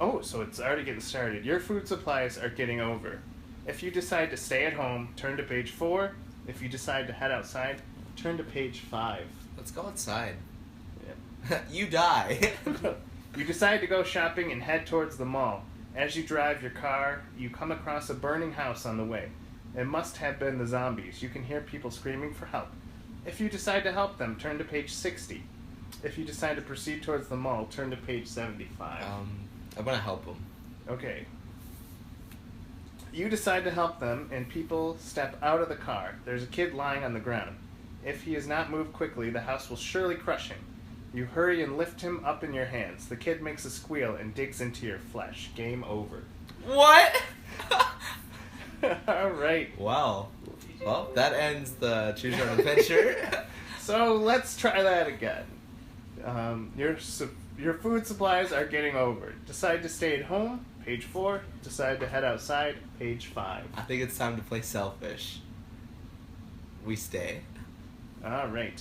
Oh, so it's already getting started. Your food supplies are getting over. If you decide to stay at home, turn to page 4. If you decide to head outside, turn to page 5. Let's go outside. Yeah. You die. You decide to go shopping and head towards the mall. As you drive your car, you come across a burning house on the way. It must have been the zombies. You can hear people screaming for help. If you decide to help them, turn to page 60. If you decide to proceed towards the mall, turn to page 75. I want to help him. Okay. You decide to help them, and people step out of the car. There's a kid lying on the ground. If he is not moved quickly, the house will surely crush him. You hurry and lift him up in your hands. The kid makes a squeal and digs into your flesh. Game over. What? All right. Wow. Well, that ends the Choose Your Own Adventure. So let's try that again. Your food supplies are getting over. Decide to stay at home, page 4. Decide to head outside, page 5. I think it's time to play selfish. We stay. All right.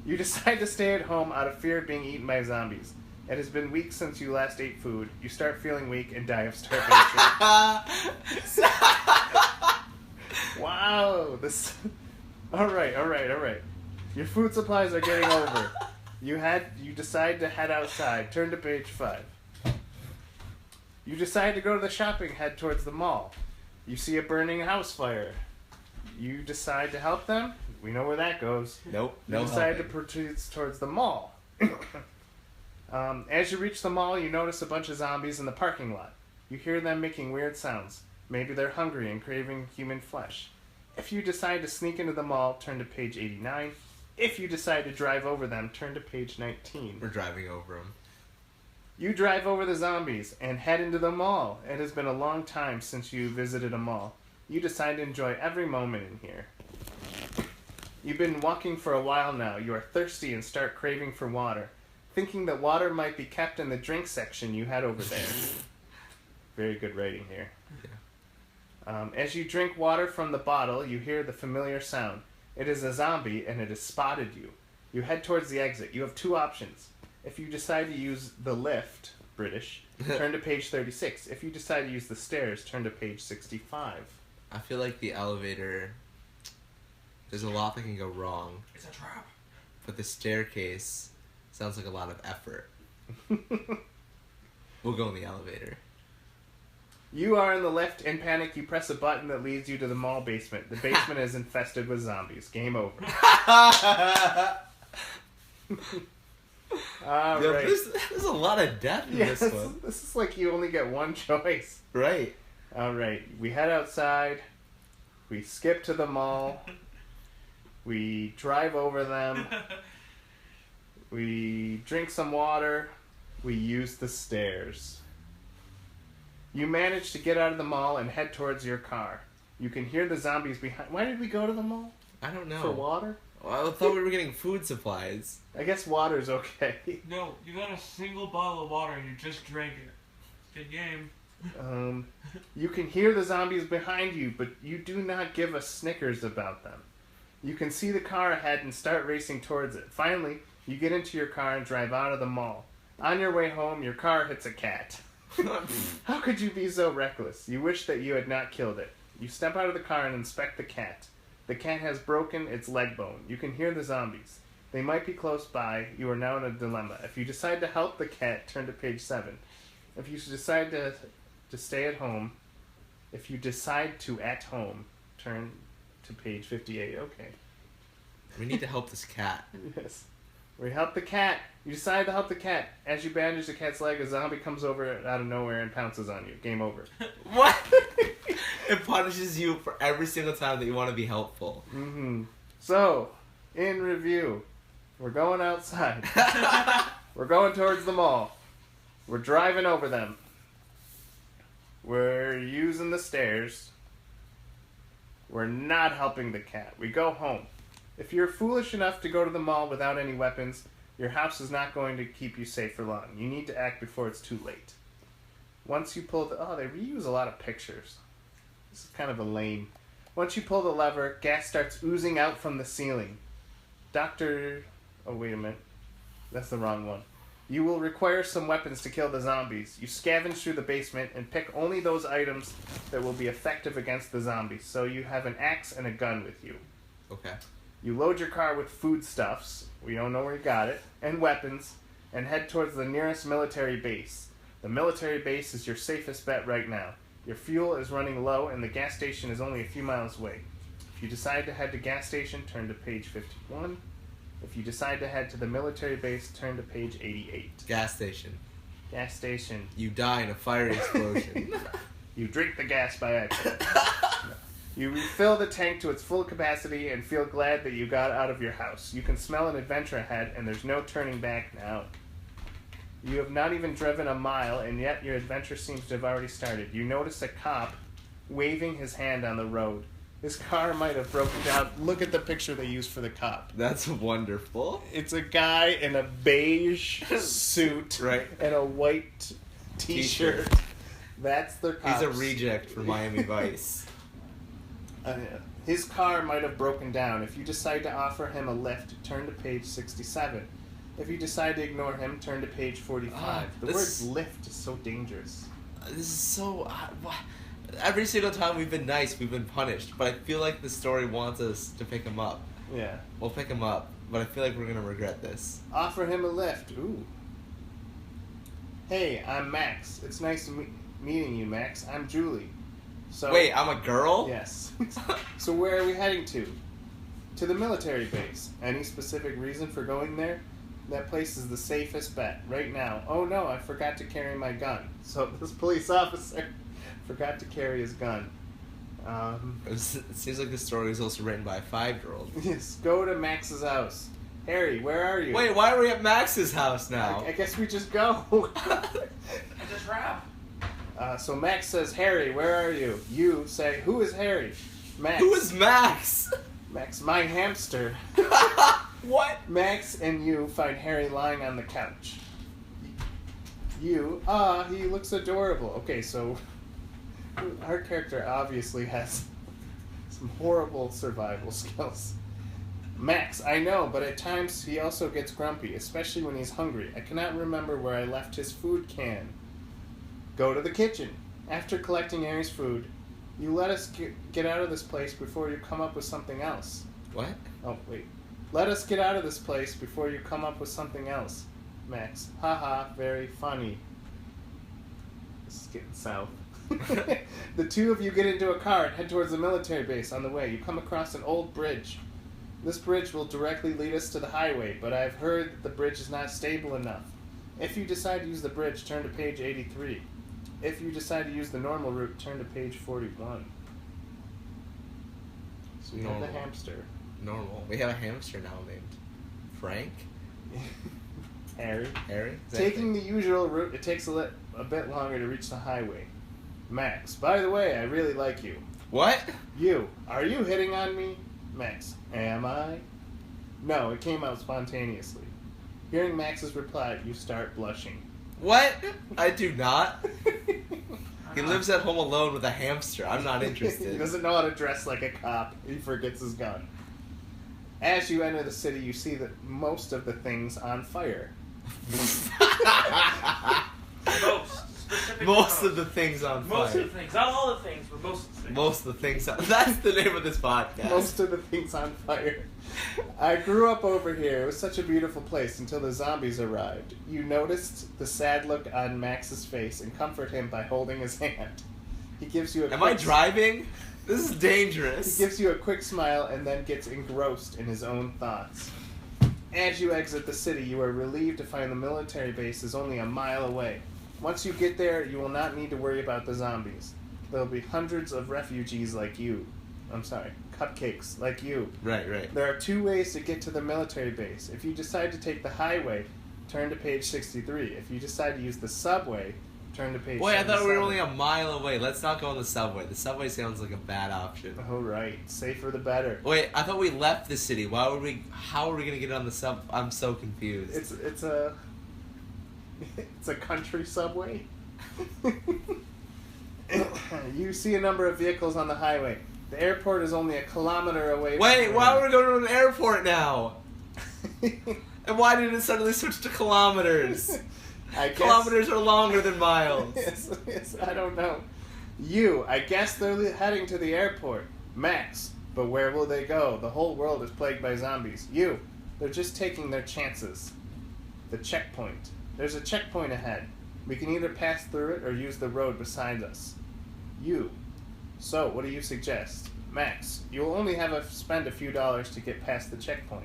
You decide to stay at home out of fear of being eaten by zombies. It has been weeks since you last ate food. You start feeling weak and die of starvation. Wow. This. All right. Your food supplies are getting over. You decide to head outside. Turn to page 5. You decide to go to the shopping, head towards the mall. You see a burning house fire. You decide to help them. We know where that goes. Nope. You No decide to helping. proceed towards the mall. As you reach the mall, you notice a bunch of zombies in the parking lot. You hear them making weird sounds. Maybe they're hungry and craving human flesh. If you decide to sneak into the mall, turn to page 89. If you decide to drive over them, turn to page 19. We're driving over them. You drive over the zombies and head into the mall. It has been a long time since you visited a mall. You decide to enjoy every moment in here. You've been walking for a while now. You are thirsty and start craving for water. Thinking that water might be kept in the drink section, you head over there. Very good writing here. As you drink water from the bottle, you hear the familiar sound. It is a zombie, and it has spotted you. You head towards the exit. You have 2 options. If you decide to use the lift, British, turn to page 36. If you decide to use the stairs, turn to page 65. I feel like the elevator... There's a lot that can go wrong. It's a trap. But the staircase sounds like a lot of effort. We'll go in the elevator. You are in the lift. In panic, you press a button that leads you to the mall basement. The basement is infested with zombies. Game over. All Yeah, right. there's a lot of death in this one. This is like you only get one choice. Right. All right. We head outside. We skip to the mall. We drive over them. We drink some water. We use the stairs. You manage to get out of the mall and head towards your car. You can hear the zombies behind. Why did we go to the mall? I don't know. For water? Well, I thought we were getting food supplies. I guess water's okay. No, you got a single bottle of water and you just drank it. Good game. You can hear the zombies behind you, but you do not give a Snickers about them. You can see the car ahead and start racing towards it. Finally, you get into your car and drive out of the mall. On your way home, your car hits a cat. How could you be so reckless? You wish that you had not killed it. You step out of the car and inspect the cat. The cat has broken its leg bone. You can hear the zombies. They might be close by. You are now in a dilemma. If you decide to help the cat, turn to page 7. If you decide to stay at home, if you decide to at home, turn to page 58. Okay. We need to help this cat. Yes. We help the cat. You decide to help the cat. As you bandage the cat's leg, a zombie comes over out of nowhere and pounces on you. Game over. What? It punishes you for every single time that you want to be helpful. Mm-hmm. So, in review, we're going outside. We're going towards the mall. We're driving over them. We're using the stairs. We're not helping the cat. We go home. If you're foolish enough to go to the mall without any weapons, your house is not going to keep you safe for long. You need to act before it's too late. Once you pull the... Oh, they reuse a lot of pictures. This is kind of a lame... Once you pull the lever, gas starts oozing out from the ceiling. Oh, wait a minute. That's the wrong one. You will require some weapons to kill the zombies. You scavenge through the basement and pick only those items that will be effective against the zombies. So you have an axe and a gun with you. Okay. You load your car with foodstuffs, we don't know where you got it, and weapons, and head towards the nearest military base. The military base is your safest bet right now. Your fuel is running low and the gas station is only a few miles away. If you decide to head to gas station, turn to page 51. If you decide to head to the military base, turn to page 88. Gas station. Gas station. You die in a fiery explosion. You drink the gas by accident. You refill the tank to its full capacity and feel glad that you got out of your house. You can smell an adventure ahead, and there's no turning back now. You have not even driven a mile, and yet your adventure seems to have already started. You notice a cop waving his hand on the road. His car might have broken down. Look at the picture they used for the cop. That's wonderful. It's a guy in a beige suit Right. and a white t-shirt. That's their cops. He's a reject for Miami Vice. His car might have broken down. If you decide to offer him a lift, turn to page 67. If you decide to ignore him, turn to page 45. The word lift is so dangerous. This is so... every single time we've been nice, we've been punished. But I feel like the story wants us to pick him up. Yeah. We'll pick him up, but I feel like we're going to regret this. Offer him a lift. Ooh. Hey, I'm Max. It's nice meeting you, Max. I'm Julie. So, wait, I'm a girl? Yes. So where are we heading to? To the military base. Any specific reason for going there? That place is the safest bet right now. Oh no, I forgot to carry my gun. So this police officer forgot to carry his gun. It seems like this story was also written by a 5-year-old. Yes, go to Max's house. Harry, where are you? Wait, why are we at Max's house now? I guess we just go. It's a trap. So Max says, Harry, where are you? You say, who is Harry? Max. Who is Max? Max, my hamster. What? Max and you find Harry lying on the couch. You, he looks adorable. Okay, so our character obviously has some horrible survival skills. Max, I know, but at times he also gets grumpy, especially when he's hungry. I cannot remember where I left his food can. Go to the kitchen. After collecting Harry's food, you let us get out of this place before you come up with something else. What? Oh, wait. Let us get out of this place before you come up with something else. Max, haha, very funny. Just getting south. The two of you get into a car and head towards the military base. On the way, you come across an old bridge. This bridge will directly lead us to the highway, but I've heard that the bridge is not stable enough. If you decide to use the bridge, turn to page 83. If you decide to use the normal route, turn to page 41. So we have the hamster. Normal. We have a hamster now named Frank. Harry. Exactly. Taking the usual route, it takes a bit longer to reach the highway. Max, by the way, I really like you. What? You, are you hitting on me? Max, am I? No, it came out spontaneously. Hearing Max's reply, you start blushing. What? I do not. He lives at home alone with a hamster. I'm not interested. He doesn't know how to dress like a cop. He forgets his gun. As you enter the city, you see that most of the things on fire. Most of the things on fire. Most of the things. Not all the things, but most of the things. Most of the things. That's the name of this podcast. Most of the things on fire. I grew up over here. It was such a beautiful place until the zombies arrived. You noticed the sad look on Max's face and comfort him by holding his hand. He gives you a Am I driving? This is dangerous. He gives you a quick smile and then gets engrossed in his own thoughts. As you exit the city, you are relieved to find the military base is only a mile away. Once you get there, you will not need to worry about the zombies. There will be hundreds of refugees like you. Cupcakes like you. Right. There are two ways to get to the military base. If you decide to take the highway, turn to page 63. If you decide to use the subway, turn to page 77. Wait, I thought we were only a mile away. Let's not go on the subway. The subway sounds like a bad option. Oh, right. Safer the better. Wait, I thought we left the city. How are we gonna get on the sub? I'm so confused. It's a country subway. You see a number of vehicles on the highway. The airport is only a kilometer away. Wait, why are we going to an airport now? And why did it suddenly switch to kilometers? Kilometers are longer than miles. yes, I don't know. I guess they're heading to the airport. Max, but where will they go? The whole world is plagued by zombies. They're just taking their chances. The checkpoint. There's a checkpoint ahead. We can either pass through it or use the road beside us. So, what do you suggest? Max, you'll only have to spend a few dollars to get past the checkpoint.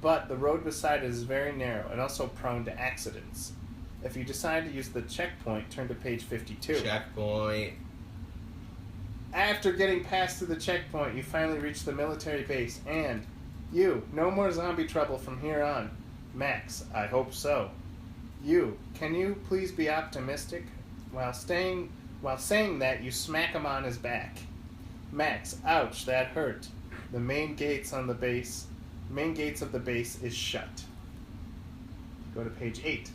But the road beside it is very narrow and also prone to accidents. If you decide to use the checkpoint, turn to page 52. Checkpoint. After getting past through the checkpoint, you finally reach the military base and no more zombie trouble from here on. Max, I hope so. Can you please be optimistic? While saying that, you smack him on his back. Max, ouch, that hurt. The main gates of the base is shut. Go to page 8.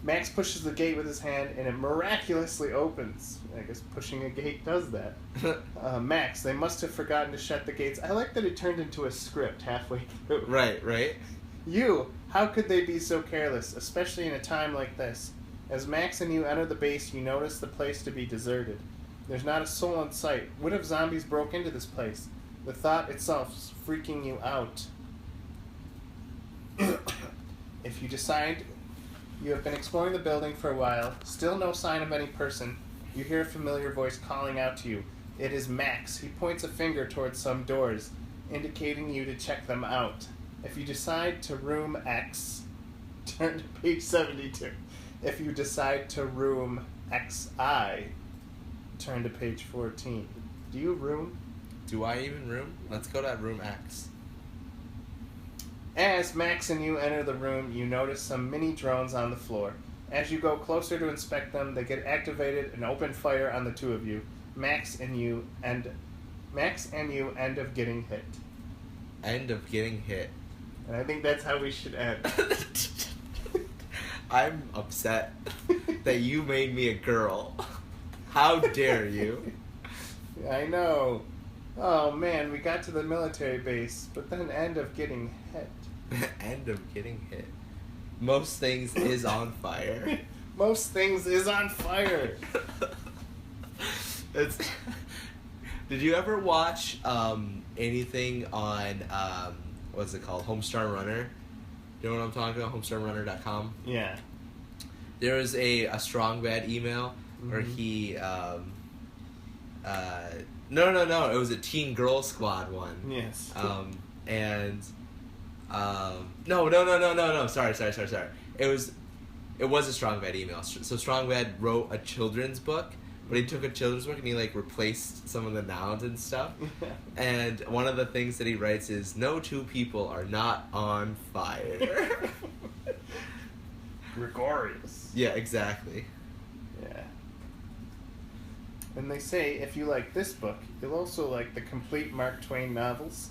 Max pushes the gate with his hand and it miraculously opens. I guess pushing a gate does that. Max, they must have forgotten to shut the gates. I like that it turned into a script halfway through. Right. How could they be so careless, especially in a time like this? As Max and you enter the base, you notice the place to be deserted. There's not a soul in sight. What if zombies broke into this place? The thought itself is freaking you out. If you decide you have been exploring the building for a while, still no sign of any person, you hear a familiar voice calling out to you. It is Max. He points a finger towards some doors, indicating you to check them out. If you decide to room X, turn to page 72. If you decide to room XI, turn to page 14. Do you room? Do I even room? Let's go to room X. As Max and you enter the room, you notice some mini drones on the floor. As you go closer to inspect them, they get activated and open fire on the two of you. Max and you end up getting hit. End of getting hit. And I think that's how we should end. I'm upset that you made me a girl. How dare you? I know. Oh man, we got to the military base, but then end up getting hit. End of getting hit. Most things is on fire. Most things is on fire. Did you ever watch anything on what's it called? Homestar Runner? You know what I'm talking about? Homestarrunner.com? Yeah. There was a strong bad email where he no, it was a Teen Girl Squad one. Yes. No. Sorry. It was a strong bad email. So strong bad wrote a children's book, but he took a children's book and he like replaced some of the nouns and stuff. And one of the things that he writes is, "No two people are not on fire." Gregorious. Yeah, exactly. Yeah. And they say if you like this book, you'll also like the complete Mark Twain novels,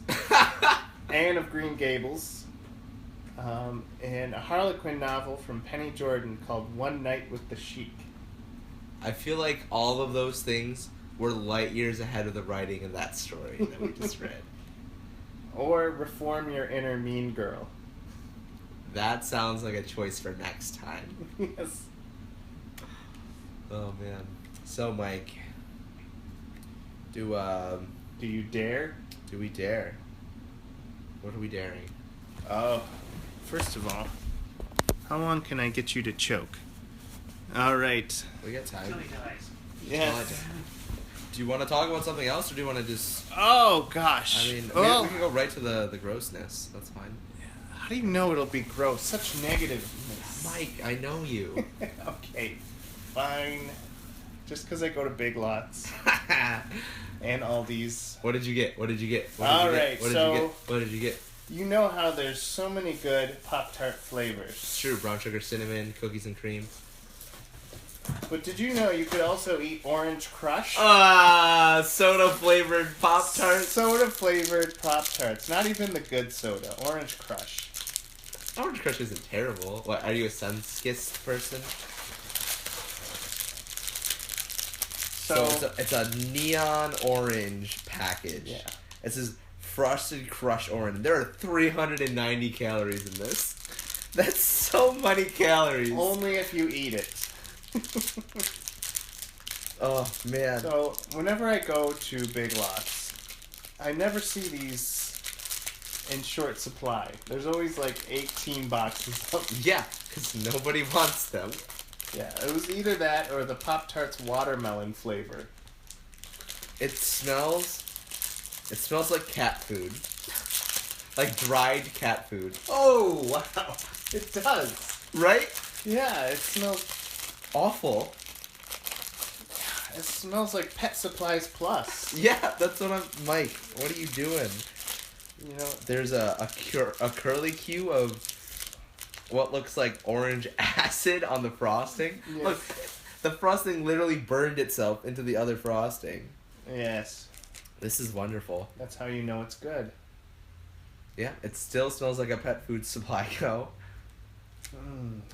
Anne of Green Gables, and a Harlequin novel from Penny Jordan called One Night with the Sheik. I feel like all of those things were light years ahead of the writing in that story that we just read. Or Reform Your Inner Mean Girl. That sounds like a choice for next time. Yes. Oh man. So Mike, do you dare? Do we dare? What are we daring? Oh, first of all, how long can I get you to choke? All right. We got time. Until he dies. Yes. Do you want to talk about something else, or do you want to just? Oh gosh. I mean, we can go right to the grossness. That's fine. How do you know it'll be gross? Such negativeness. Mike, I know you. Okay, fine. Just because I go to Big Lots and Aldi's. What did you get? What did you get? All right, so what did you get? you know how there's so many good Pop-Tart flavors. It's true. Brown sugar, cinnamon, cookies and cream. But did you know you could also eat Orange Crush? Soda flavored Pop-Tarts. Soda flavored Pop-Tarts. Not even the good soda. Orange Crush. Orange Crush isn't terrible. What, are you a Sunkist person? So it's a neon orange package. Yeah. It says Frosted Crush Orange. There are 390 calories in this. That's so many calories. Only if you eat it. Oh, man. So, whenever I go to Big Lots, I never see these in short supply. There's always like 18 boxes of them. Yeah, because nobody wants them. Yeah, it was either that or the Pop-Tarts watermelon flavor. It smells like cat food. Like dried cat food. Oh, wow. It does. Right? Yeah, it smells... Awful. It smells like Pet Supplies Plus. Yeah, that's what I'm... Mike, what are you doing? You know... There's a curly cue of what looks like orange acid on the frosting. Yes. Look, the frosting literally burned itself into the other frosting. Yes. This is wonderful. That's how you know it's good. Yeah, it still smells like a pet food supply co.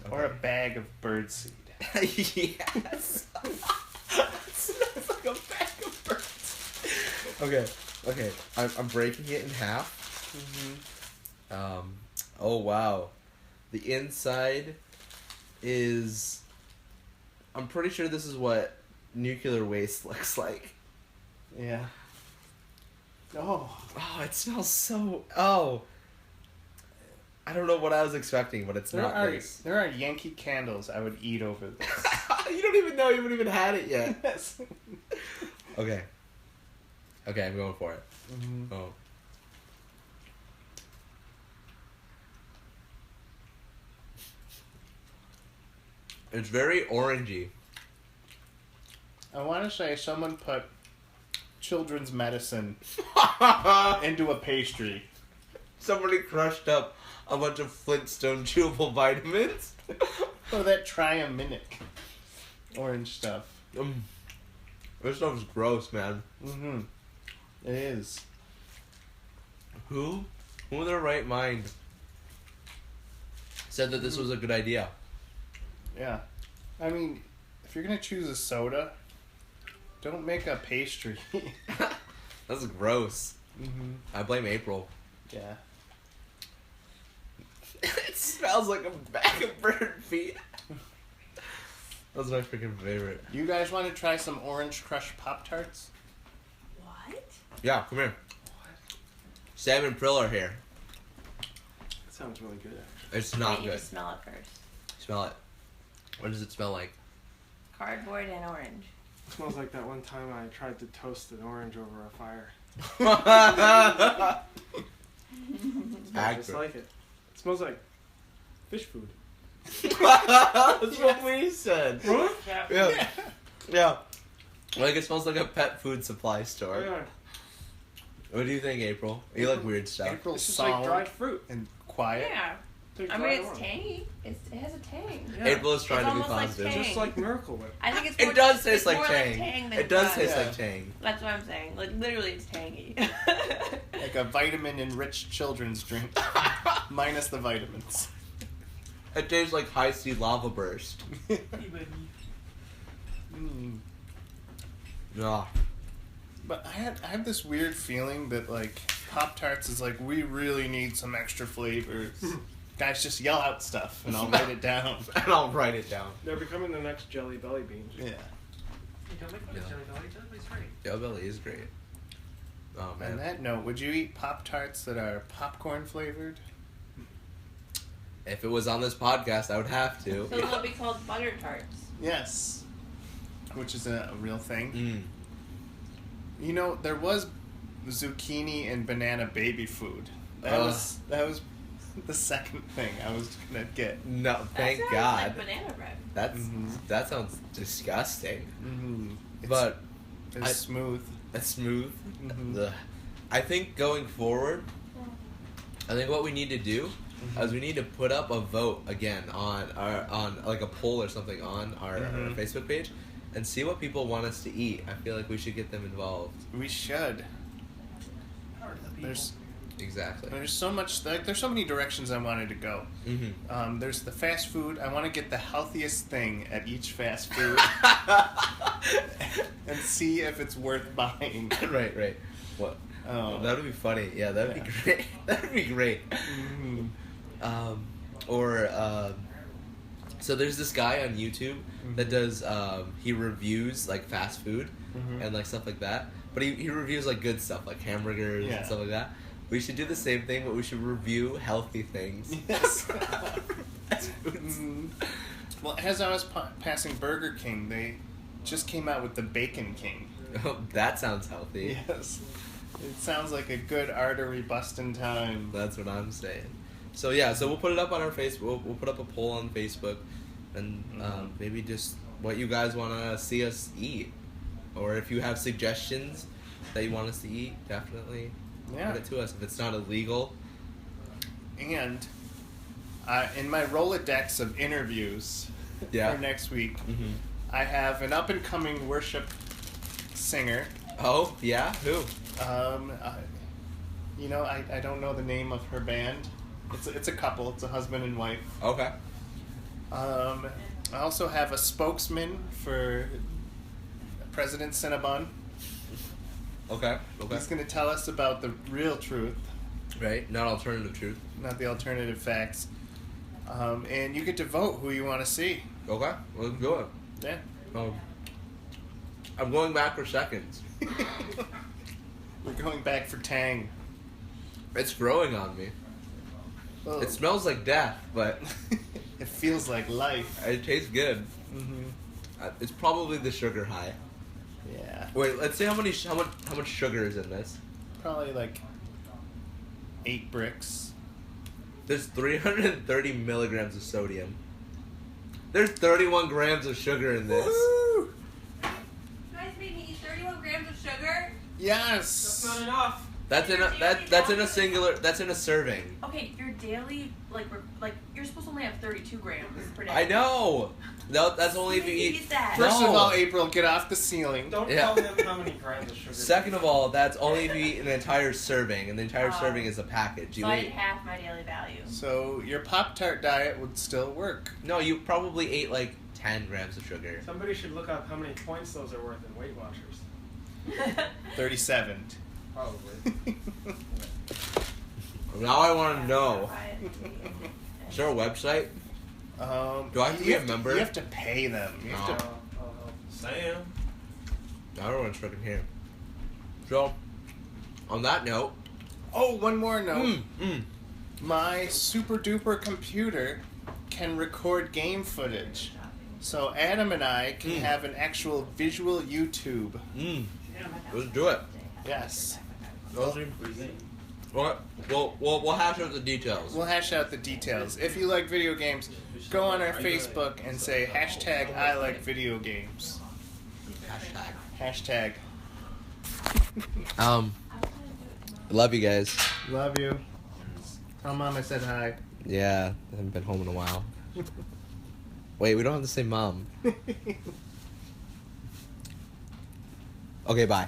Or a bag of birdseed. Yes. It smells like a bag of birds. Okay. I'm breaking it in half. Oh wow. The inside is... I'm pretty sure this is what nuclear waste looks like. Yeah. Oh, it smells so... Oh. I don't know what I was expecting, but it's not this. There are Yankee candles I would eat over this. You don't even know. You haven't even had it yet. Yes. Okay, I'm going for it. Oh. It's very orangey. I want to say someone put children's medicine into a pastry. Somebody crushed up a bunch of Flintstone chewable vitamins. Oh, that triaminic orange stuff. This stuff's gross, man. It is. Who in their right mind said that this was a good idea? Yeah. I mean, if you're going to choose a soda, don't make a pastry. That's gross. I blame April. Yeah. It smells like a bag of bird feet. That's my freaking favorite. You guys want to try some Orange Crush Pop-Tarts? What? Yeah, come here. Sam and Prill are here. That sounds really good, actually. It's not I need good. to smell it first. Smell it. What does it smell like? Cardboard and orange. It smells like that one time I tried to toast an orange over a fire. I just like it. It smells like fish food. That's what we said. Yeah. Yeah. Like it smells like a pet food supply store. Yeah. What do you think, April? You like weird stuff. April's It's just like solid dried fruit. and quiet. Yeah. Like I mean, dried it's orange. tangy. It has a tang. Yeah. April is trying It's to be almost like positive. Tang. Just like Miracle Whip. I think it's It more, does it's taste like more Tang. tang than It does taste Yeah. like Tang. That's what I'm saying. Like, literally, it's tangy. Like a vitamin-enriched children's drink. Minus the vitamins. It tastes like high C lava burst. Mm. Yeah. But I have this weird feeling that like Pop-Tarts is like, we really need some extra flavors. Guys, just yell out stuff and I'll write it down. And I'll write it down. They're becoming the next Jelly Belly Beans. Yeah. Don't make fun of Jelly Belly. Jelly Belly's great. Jelly Belly is great. Oh On man. that note, would you eat Pop-Tarts that are popcorn flavored? If it was on this podcast, I would have to. So they'll be called butter tarts. Yes. Which is a real thing. Mm. You know, there was zucchini and banana baby food. That was the second thing I was gonna get. No, thank that sounds God. like banana bread. That's Mhm. that sounds disgusting. Mm-hmm. But it's smooth. it's smooth. Mhm. Ugh. I think going forward, I think what we need to do is we need to put up a vote again on like a poll or something on our Facebook page, and see what people want us to eat. I feel like we should get them involved. We should. Power to the people. Exactly. There's so much. Like, there's so many directions I wanted to go. Mm-hmm. There's the fast food. I want to get the healthiest thing at each fast food and see if it's worth buying. Right. What? That would be funny. Yeah, that would be great. That would be great. Mhm. So there's this guy on YouTube that does he reviews like fast food and like stuff like that, but he reviews like good stuff like hamburgers and stuff like that. We should do the same thing, but we should review healthy things. Yes. Fast foods. Mhm. Well, as I was passing Burger King, they just came out with the Bacon King. Oh, that sounds healthy. Yes. It sounds like a good artery busting time. That's what I'm saying. So yeah, so we'll put it up on our Facebook. We'll put up a poll on Facebook, and maybe just what you guys want to see us eat, or if you have suggestions that you want us to eat, definitely put it to us. If it's not illegal. And in my Rolodex of interviews for next week, I have an up-and-coming worship singer. Oh yeah, who? You know, I don't know the name of her band. It's a couple. It's a husband and wife. Okay. I also have a spokesman for President Cinnabon. Okay. He's going to tell us about the real truth, Right, not alternative truth. not the alternative facts. And you get to vote who you want to see. Okay, let's do it. Yeah. I'm going back for seconds. We're going back for Tang. It's growing on me. Well, It smells like death, but it feels like life. it tastes good. Mm-hmm. It's probably the sugar high. Yeah. Wait, let's see how much sugar is in this. Probably like 8 bricks. There's 330 milligrams of sodium. There's 31 grams of sugar in this. Woo! You guys made me eat 31 grams of sugar? Yes. That's not enough. That's in a singular. That's in a serving. Okay, your daily, like you're supposed to only have 32 grams per day. I know. No, that's only if you eat. that. First of No. all, April, get off the ceiling. Don't Yeah. tell them how many grams of sugar. Second of all, that's only if you eat an entire serving, and the entire Oh. serving is a package. You So I ate. ate half my daily value. So your Pop-Tart diet would still work. No, you probably ate like 10 grams of sugar. Somebody should look up how many points those are worth in Weight Watchers. 37. Probably. Now I want to know. Is there a website? Do I have to be a member? You have to pay them. You have to, Sam. I don't want to fucking hear. So, on that note, oh, one more note. mm. My super duper computer can record game footage. So Adam and I can have an actual visual YouTube. Let's do it. Yes. What? We'll hash out the details. We'll hash out the details. If you like video games, go on our Facebook and say hashtag I like video games. Hashtag. Love you guys. Love you. Tell Mom I said hi. Yeah, I haven't been home in a while. Wait, we don't have the same mom. Okay, bye.